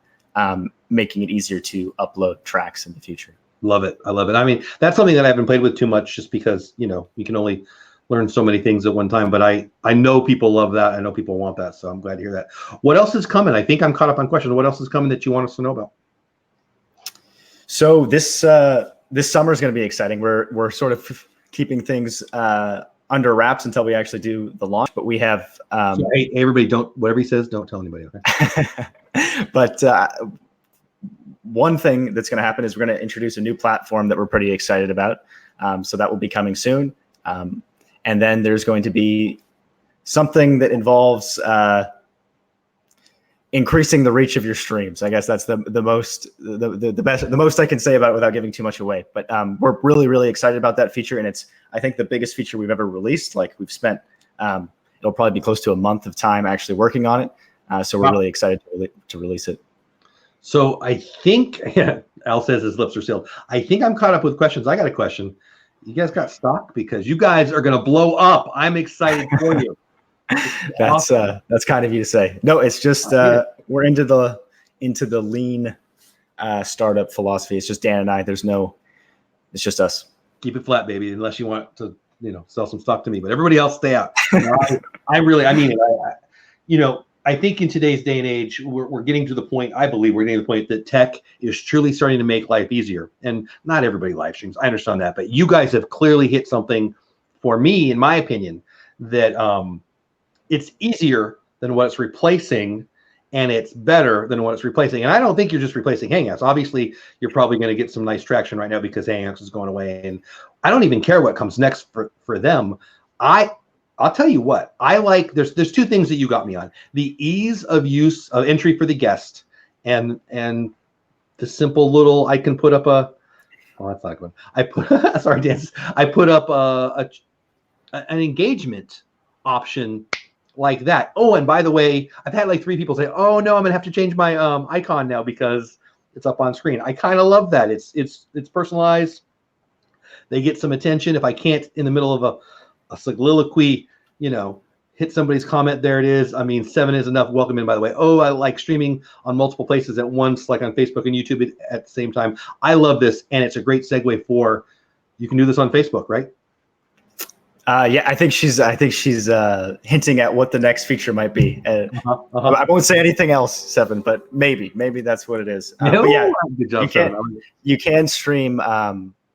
making it easier to upload tracks in the future.
Love it. I love it. I mean, that's something that I haven't played with too much just because, you can only learn so many things at one time, but I know people love that. I know people want that. So I'm glad to hear that. What else is coming? I think I'm caught up on questions. What else is coming that you want us to know about?
So this summer is going to be exciting. We're sort of keeping things under wraps until we actually do the launch, but we have,
so, hey, everybody whatever he says, don't tell anybody. Okay?
But one thing that's going to happen is we're going to introduce a new platform that we're pretty excited about. So that will be coming soon. And then there's going to be something that involves increasing the reach of your streams. I guess that's the most I can say about it without giving too much away. But we're really, really excited about that feature, and it's, I think, the biggest feature we've ever released. Like, we've spent it'll probably be close to a month of time actually working on it. So we're really excited to release it.
So I think Al says his lips are sealed. I think I'm caught up with questions. I got a question. You guys got stock? Because you guys are going to blow up. I'm excited for you.
That's kind of you to say. No, it's just we're into the lean startup philosophy. It's just Dan and I. It's just us.
Keep it flat, baby, unless you want to, sell some stock to me. But everybody else, stay out. I mean it. I think in today's day and age, we're getting to the point, I believe we're getting to the point that tech is truly starting to make life easier. And not everybody live streams. I understand that. But you guys have clearly hit something, for me, in my opinion, that it's easier than what it's replacing, and it's better than what it's replacing. And I don't think you're just replacing Hangouts. Obviously, you're probably going to get some nice traction right now because Hangouts is going away. And I don't even care what comes next for them. I'll tell you what, I like, there's two things that you got me on. The ease of use of entry for the guest, and the simple little, I can put up that's not good. Sorry, Dan. I put up an engagement option like that. Oh, and by the way, I've had like 3 people say, oh no, I'm gonna have to change my icon now because it's up on screen. I kind of love that. It's personalized. They get some attention. If I can't, in the middle of a soliloquy, hit somebody's comment, there it is. I mean, 7 is enough. Welcome in, by the way. Oh, I like streaming on multiple places at once, like on Facebook and YouTube at the same time. I love this, and it's a great segue for, you can do this on Facebook, right?
Yeah, I think she's hinting at what the next feature might be. I won't say anything else, Seven, but maybe that's what it is. But yeah,
good job,
you can stream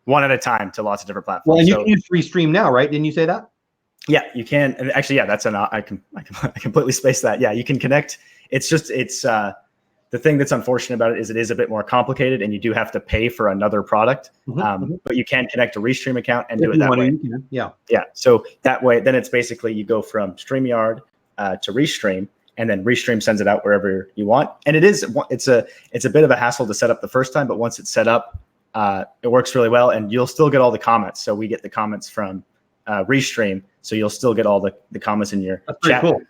one at a time to lots of different platforms.
Well, and you can use free stream now, right? Didn't you say that?
Yeah, you can. And actually, yeah, that's I completely spaced that. Yeah, you can connect. It's the thing that's unfortunate about it is a bit more complicated, and you do have to pay for another product. But you can connect a Restream account and do it that way.
Yeah.
So that way, then it's basically you go from StreamYard to Restream, and then Restream sends it out wherever you want. And it's a bit of a hassle to set up the first time, but once it's set up, it works really well, and you'll still get all the comments. So we get the comments from Restream, so you'll still get all the comments in your chat. Cool.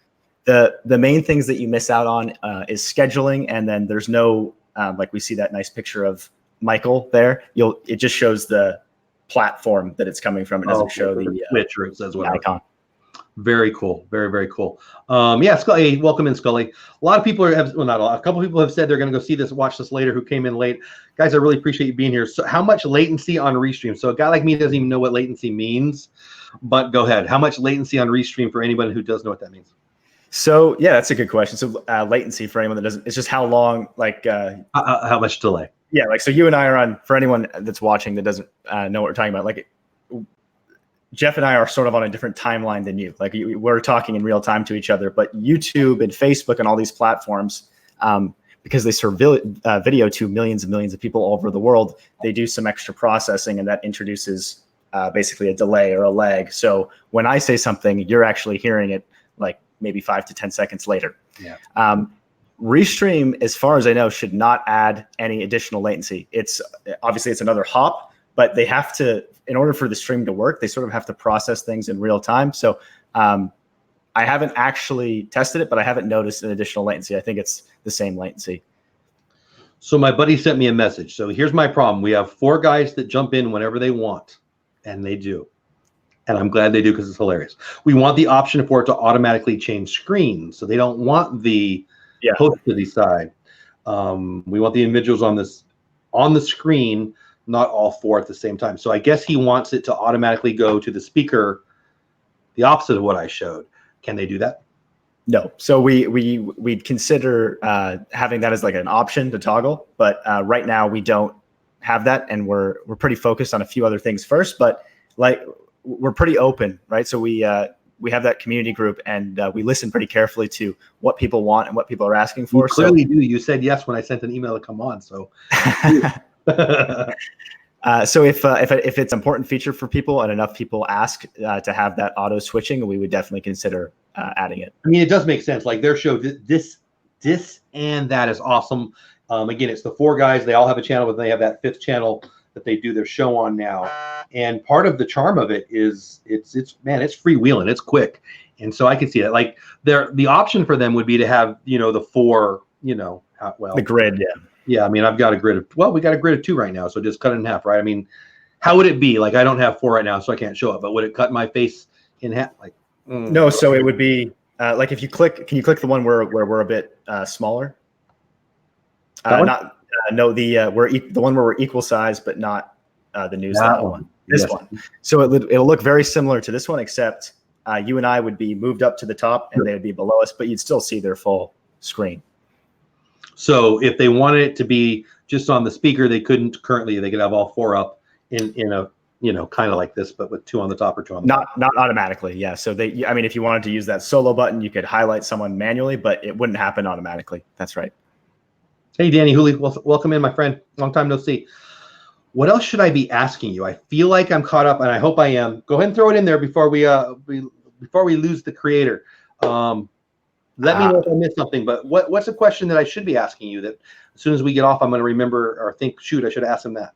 The main things that you miss out on is scheduling, and then there's no like we see that nice picture of Michael there. It just shows the platform that it's coming from. It doesn't show the
Twitch or it says what
icon.
Very cool. Very, very cool. Yeah, Scully, welcome in, Scully. A lot of people not a lot. A couple of people have said they're going to go watch this later who came in late. Guys, I really appreciate you being here. So how much latency on Restream? So a guy like me doesn't even know what latency means, but go ahead. How much latency on Restream for anybody who does know what that means?
So yeah, that's a good question. So latency for anyone that doesn't, it's just how long, like
how much delay?
Yeah, like so you and I are on. For anyone that's watching that doesn't know what we're talking about, like Jeff and I are sort of on a different timeline than you. Like we're talking in real time to each other, but YouTube and Facebook and all these platforms, because they serve video to millions and millions of people all over the world, they do some extra processing, and that introduces basically a delay or a lag. So when I say something, you're actually hearing it like maybe 5 to 10 seconds later.
Yeah.
Restream, as far as I know, should not add any additional latency. It's obviously it's another hop, but they have to, in order for the stream to work, they sort of have to process things in real time. So I haven't actually tested it, but I haven't noticed an additional latency. I think it's the same latency.
So my buddy sent me a message. So here's my problem. We have 4 guys that jump in whenever they want, and they do. And I'm glad they do because it's hilarious. We want the option for it to automatically change screens. So they don't want the host to decide. We want the individuals on the screen, not all 4 at the same time. So I guess he wants it to automatically go to the speaker, the opposite of what I showed. Can they do that?
No. So we'd consider having that as like an option to toggle, but right now we don't have that, and we're pretty focused on a few other things first. But like we're pretty open, right? So we have that community group, and we listen pretty carefully to what people want and what people are asking for.
You clearly do. You said yes when I sent an email to come on. So
So if it's an important feature for people and enough people ask to have that auto switching, we would definitely consider adding it.
I mean, it does make sense. Like their show, this and that is awesome. Again, it's the four guys. They all have a channel, but they have that fifth channel that they do their show on now. And part of the charm of it is it's freewheeling. It's quick. And so I can see it. Like the option for them would be to have, the four,
the grid. Yeah.
Yeah. I mean, I've got a grid we got a grid of 2 right now. So just cut it in half, right? I mean, how would it be? Like, I don't have 4 right now, so I can't show it, but would it cut my face in half? Like,
No. So it would be like if you click, can you click the one where we're a bit smaller? The one where we're equal size, but not the news one. This one. So it'll look very similar to this one, except you and I would be moved up to the top, and they would be below us, but you'd still see their full screen.
So if they wanted it to be just on the speaker, they couldn't currently. They could have all 4 up in a kind of like this, but with 2 on the top or 2 on the bottom.
Not automatically. Yeah. So if you wanted to use that solo button, you could highlight someone manually, but it wouldn't happen automatically. That's right.
Hey, Danny Hooley, welcome in, my friend. Long time no see. What else should I be asking you? I feel like I'm caught up, and I hope I am. Go ahead and throw it in there before we lose the creator. Let me know if I missed something. But what's a question that I should be asking you that as soon as we get off, I'm going to remember or think, shoot, I should have asked him that.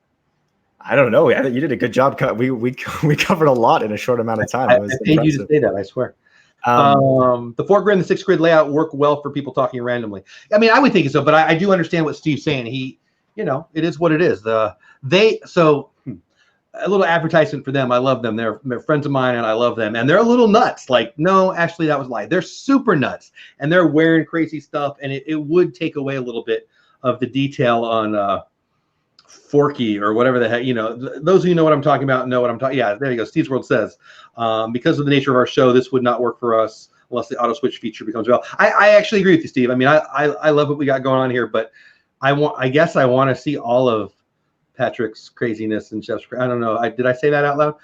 I don't know. You did a good job. We covered a lot in a short amount of time.
I paid you to say that, I swear. The 4 grid and the 6 grid layout work well for people talking randomly. I mean, I would think so, but I do understand what Steve's saying. He, it is what it is. A little advertisement for them. I love them. They're friends of mine, and I love them. And they're a little nuts. Like, no, actually, that was a lie. They're super nuts, and they're wearing crazy stuff. And it would take away a little bit of the detail on Forky or whatever the heck. Those of you know what I'm talking about know what I'm talking. Yeah, there you go. Steve's World says, because of the nature of our show, this would not work for us unless the auto switch feature becomes available. I actually agree with you, Steve. I mean, I love what we got going on here, but I guess I want to see all of Patrick's craziness and Jeff's. I don't know. Did I say that out loud?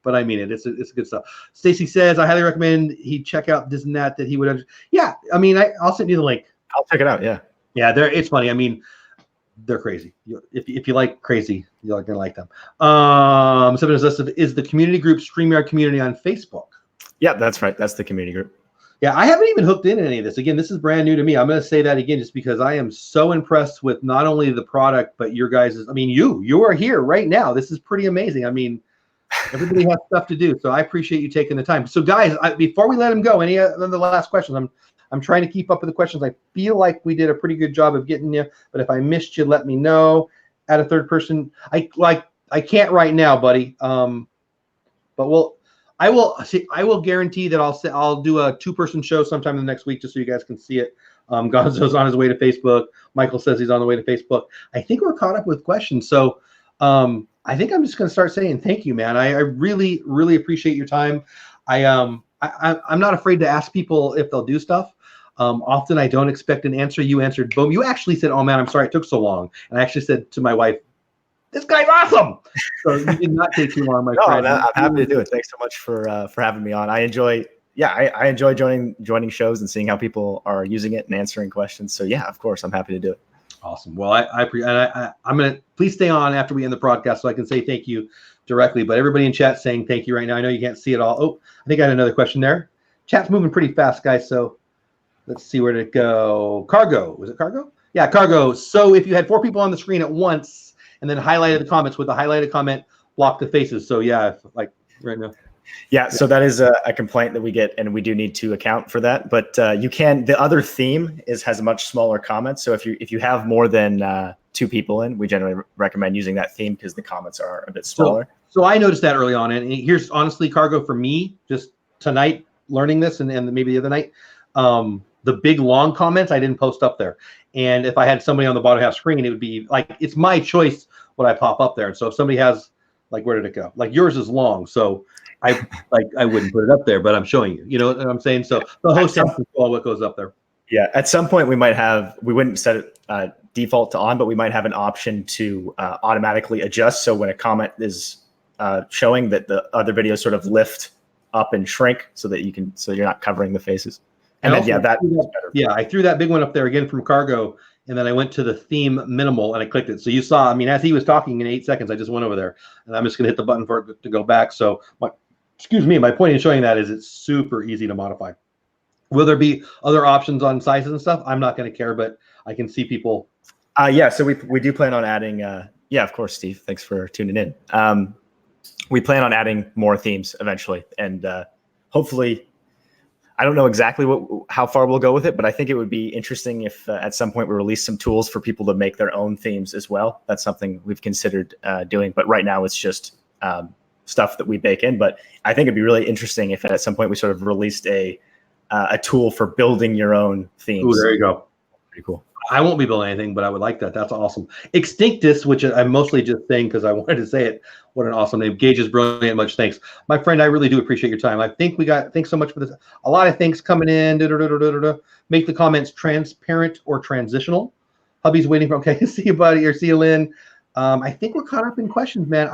But I mean it. It's good stuff. Stacy says, I highly recommend he check out this and that he would. Yeah. I mean, I'll send you the link.
I'll check it out. Yeah.
Yeah. It's funny. I mean, they're crazy. If you like crazy, you're gonna like them. Something is the community group StreamYard community on Facebook.
Yeah, that's right. That's the community group.
Yeah, I haven't even hooked in any of this. Again, this is brand new to me. I'm going to say that again just because I am so impressed with not only the product, but your guys'. I mean, you are here right now. This is pretty amazing. I mean, everybody has stuff to do. So I appreciate you taking the time. So guys, before we let him go, any of the last questions? I'm trying to keep up with the questions. I feel like we did a pretty good job of getting you, but if I missed you, let me know. Add a third person. I can't right now, buddy. But I will guarantee that I'll do a 2-person show sometime in the next week just so you guys can see it. Gonzo's on his way to Facebook. Michael says he's on the way to Facebook. I think we're caught up with questions. So I think I'm just going to start saying thank you, man. I really, really appreciate your time. I'm not afraid to ask people if they'll do stuff. Often I don't expect an answer. You answered, boom. You actually said, oh man, I'm sorry it took so long. And I actually said to my wife, this guy's awesome. So you did not take too long, my friend.
I'm happy to do it. Thanks so much for having me on. I enjoy joining shows and seeing how people are using it and answering questions. So yeah, of course, I'm happy to do it.
Awesome. Well, I'm going to please stay on after we end the broadcast so I can say thank you directly. But everybody in chat saying thank you right now. I know you can't see it all. Oh, I think I had another question there. Chat's moving pretty fast, guys. So let's see where to go. Cargo. Was it Cargo? Yeah, Cargo. So if you had 4 people on the screen at once, and then highlighted the comments with the highlighted comment, block the faces. So yeah, like right now.
Yeah, so that is a complaint that we get, and we do need to account for that. But the other theme has a much smaller comment. So if you have more than 2 people in, we generally recommend using that theme because the comments are a bit smaller.
So I noticed that early on, and here's honestly, Cargo, for me, just tonight learning this, and maybe the other night, the big long comments I didn't post up there. And if I had somebody on the bottom half screen, it would be like, it's my choice what I pop up there. And so if somebody has, like, where did it go? Like yours is long. So I wouldn't put it up there, but I'm showing you, you know what I'm saying? So the host has to control what goes up there.
Yeah. At some point we wouldn't set it default to on, but we might have an option to automatically adjust. So when a comment is showing that the other videos sort of lift up and shrink so that you're not covering the faces. And then,
I threw that big one up there again from Cargo. and then I went to the theme minimal and I clicked it. So you saw, I mean, as he was talking in 8 seconds, I just went over there, and I'm just going to hit the button for it to go back. So my point in showing that is it's super easy to modify. Will there be other options on sizes and stuff? I'm not going to care, but I can see people.
Yeah, so we do plan on adding. Yeah, of course, Steve. Thanks for tuning in. We plan on adding more themes eventually, and hopefully, I don't know exactly how far we'll go with it, but I think it would be interesting if at some point we release some tools for people to make their own themes as well. That's something we've considered doing, but right now it's just stuff that we bake in. But I think it'd be really interesting if at some point we sort of released a tool for building your own themes.
Ooh, there you go.
Pretty cool.
I won't be building anything, but I would like that. That's awesome. Extinctus, which I'm mostly just saying because I wanted to say it. What an awesome name. Geige is brilliant. Much thanks. My friend, I really do appreciate your time. I think thanks so much for this. A lot of things coming in. Make the comments transparent or transitional. Hubby's waiting for, okay, see you, buddy, or see you, Lynn. I think we're caught up in questions, man.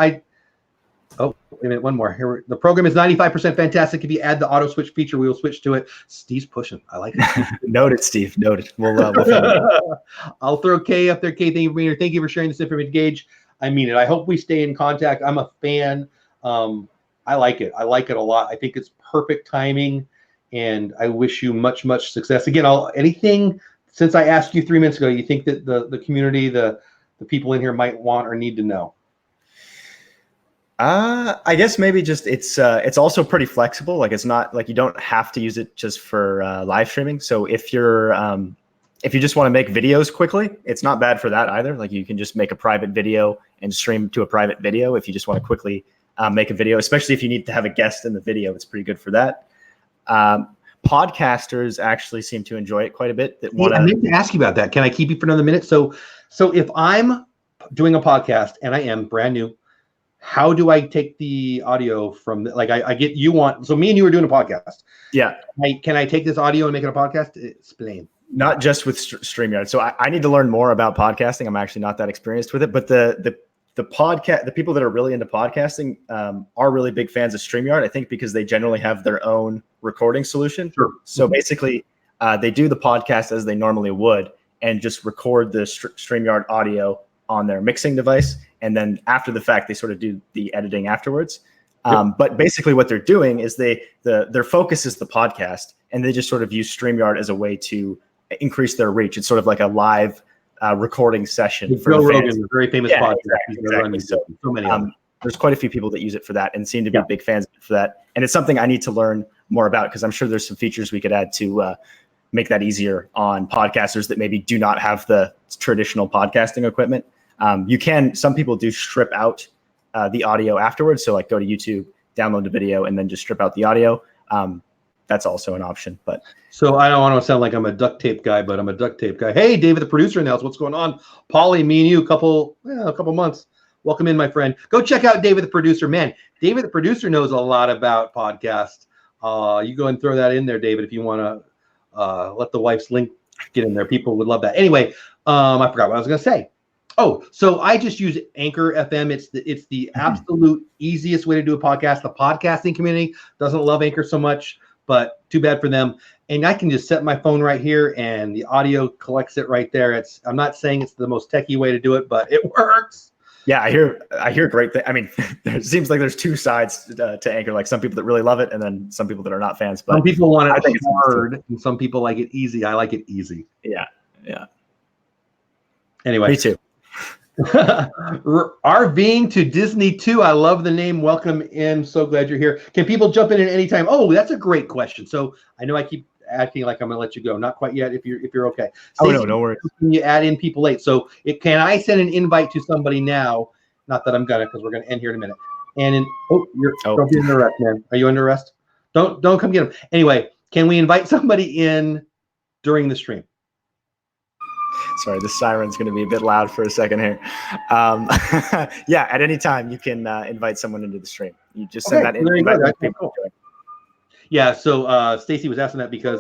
Oh, wait a minute, one more. Here, the program is 95% fantastic. If you add the auto switch feature, we will switch to it. Steve's pushing. I like it.
Noted, Steve. Noted. We'll
I'll throw Kay up there. Kay, thank you for being here. Thank you for sharing this information, Geige. I mean it. I hope we stay in contact. I'm a fan. I like it. I like it a lot. I think it's perfect timing, and I wish you much, much success. Again, anything since I asked you 3 minutes ago, you think that the community, the people in here might want or need to know?
I guess maybe just it's also pretty flexible. Like it's not like you don't have to use it just for live streaming. So if you just want to make videos quickly, it's not bad for that either. Like you can just make a private video and stream to a private video if you just want to quickly make a video, especially if you need to have a guest in the video. It's pretty good for that. Podcasters actually seem to enjoy it quite a bit.
I need to ask you about that. Can I keep you for another minute? So if I'm doing a podcast and I am brand new, how do I take the audio from like I get you on? So me and you are doing a podcast. Yeah. Can I take this audio and make it a podcast? Explain.
Not just with StreamYard. So I need to learn more about podcasting. I'm actually not that experienced with it, but the people that are really into podcasting are really big fans of StreamYard. I think because they generally have their own recording solution.
Sure.
So basically, they do the podcast as they normally would and just record the StreamYard audio on their mixing device. And then after the fact, they sort of do the editing afterwards. But basically what they're doing is their focus is the podcast, and they just sort of use StreamYard as a way to increase their reach. It's sort of like a live recording session.
Joe Rogan, a very famous podcast.
Exactly. So many there's quite a few people that use it for that and seem to be big fans of it for that. And it's something I need to learn more about because I'm sure there's some features we could add to make that easier on podcasters that maybe do not have the traditional podcasting equipment. Some people do strip out the audio afterwards. So like go to YouTube, download the video, and then just strip out the audio. That's also an option. But
so I don't want to sound like I'm a duct tape guy, but I'm a duct tape guy. Hey, David, the producer announced what's going on. Paulie, me and you, a couple months. Welcome in, my friend. Go check out David, the producer. Man, David, the producer knows a lot about podcasts. You go and throw that in there, David, if you want to let the wife's link get in there. People would love that. Anyway, I forgot what I was going to say. Oh, so I just use Anchor FM. It's the absolute easiest way to do a podcast. The podcasting community doesn't love Anchor so much, but too bad for them. And I can just set my phone right here, and the audio collects it right there. I'm not saying it's the most techie way to do it, but it works.
Yeah, I hear great things. I mean, it seems like there's two sides to Anchor. Like some people that really love it, and then some people that are not fans. But
some people want it hard, and some people like it easy. I like it easy.
Yeah.
Anyway,
me too.
RVing to Disney too. I love the name. Welcome in. So glad you're here. Can people jump in at any time? Oh, that's a great question. So I know I keep acting like I'm gonna let you go. Not quite yet. If you're okay.
Stacey, no worries.
You add in people late. So can I send an invite to somebody now? Not that I'm gonna, because we're gonna end here in a minute. And don't be under arrest, man. Are you under arrest? Don't come get him. Anyway, can we invite somebody in during the stream?
Sorry, the siren's going to be a bit loud for a second here. Yeah, at any time you can invite someone into the stream. You just send that invite.
Cool. Yeah, so Stacy was asking that because,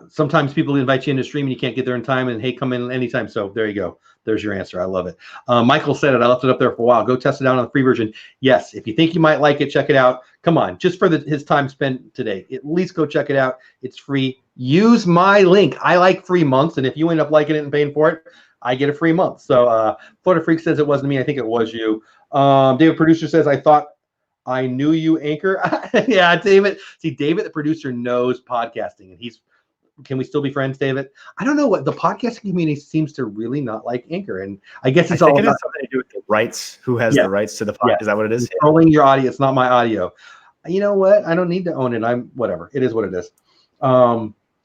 sometimes people invite you into stream and you can't get there in time, and hey, come in anytime. So there you go. There's your answer. I love it. Michael said it. I left it up there for a while. Go test it out on the free version. Yes, if you think you might like it, check it out. Come on, just for his time spent today. At least go check it out. It's free. use my link. I like free months, and if you end up liking it and paying for it, I get a free month. So Florida Freak says it wasn't me. I think it was you. David Producer says, I thought I knew you, Anchor. Yeah, David. See, David, the producer, knows podcasting, and he's. Can we still be friends, David? I don't know what the podcasting community seems to really not like Anchor, and I guess it's all about
something to do with the rights. Who has the rights to the podcast? Is that what it is?
Controlling your audio. It's not my audio. You know what? I don't need to own it. I'm whatever. It is what it is.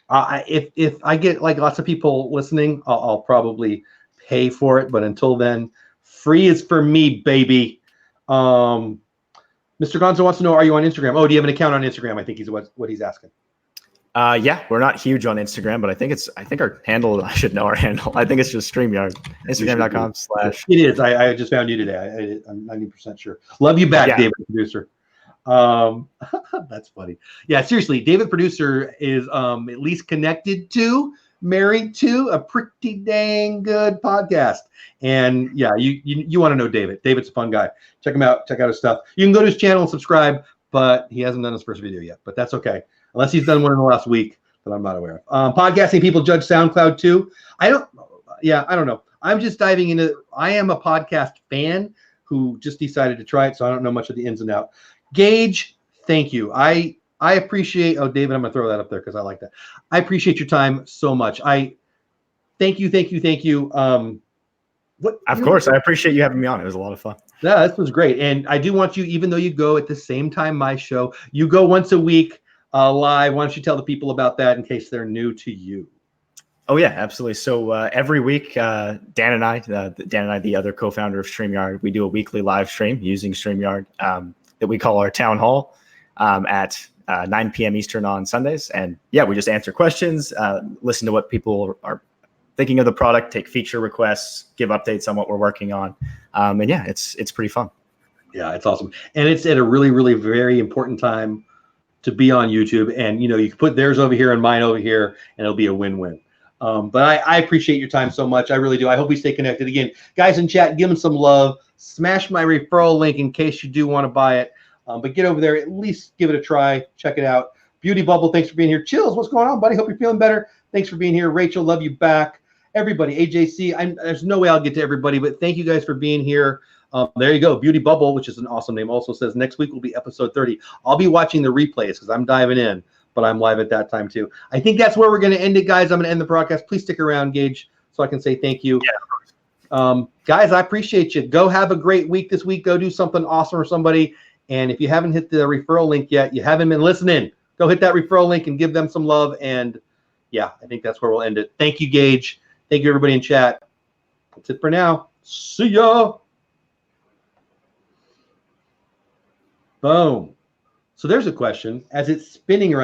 If I get like lots of people listening, I'll probably pay for it. But until then, free is for me, baby. Mr. Gonzo wants to know, are you on Instagram? Oh, do you have an account on Instagram? I think he's what he's asking.
Yeah, we're not huge on Instagram, but I think our handle, I should know our handle. I think it's just StreamYard. Instagram.com/
It is. I just found you today. I'm 90% sure. Love you back, David Producer. That's funny. Yeah, seriously, David Producer is at least connected to, married to a pretty dang good podcast. And yeah, you want to know David. David's a fun guy. Check him out. Check out his stuff. You can go to his channel and subscribe, but he hasn't done his first video yet. But that's okay. Unless he's done one in the last week that I'm not aware of. Podcasting people judge SoundCloud too. I don't know. I'm just diving into, I am a podcast fan who just decided to try it, so I don't know much of the ins and outs. Geige, thank you. I appreciate, oh, David, I'm going to throw that up there because I like that. I appreciate your time so much. Thank you.
Of course, I appreciate you having me on. It was a lot of fun.
Yeah, this was great. And I do want you, even though you go at the same time my show, you go once a week live. Why don't you tell the people about that in case they're new to you?
Oh yeah, absolutely. So every week, Dan and I, the other co-founder of StreamYard, we do a weekly live stream using StreamYard that we call our town hall at 9 p.m. Eastern on Sundays. And yeah, we just answer questions, listen to what people are thinking of the product, take feature requests, give updates on what we're working on. And yeah, it's pretty fun.
Yeah, it's awesome. And it's at a really, really very important time to be on YouTube. And, you know, you can put theirs over here and mine over here, and it'll be a win-win. But I appreciate your time so much. I really do. I hope we stay connected. Again, guys in chat, give them some love. Smash my referral link in case you do want to buy it. But get over there, at least give it a try. Check it out. Beauty Bubble, thanks for being here. Chills, what's going on, buddy? Hope you're feeling better. Thanks for being here. Rachel, love you back. Everybody, AJC, there's no way I'll get to everybody, but thank you guys for being here. There you go. Beauty Bubble, which is an awesome name, also says next week will be episode 30. I'll be watching the replays because I'm diving in, but I'm live at that time too. I think that's where we're going to end it, guys. I'm going to end the broadcast. Please stick around, Geige, so I can say thank you. Yeah. Guys, I appreciate you. Go have a great week this week. Go do something awesome for somebody. And if you haven't hit the referral link yet, you haven't been listening, go hit that referral link and give them some love. And yeah, I think that's where we'll end it. Thank you, Geige. Thank you, everybody in chat. That's it for now. See ya. Boom. So there's a question. As it's spinning around.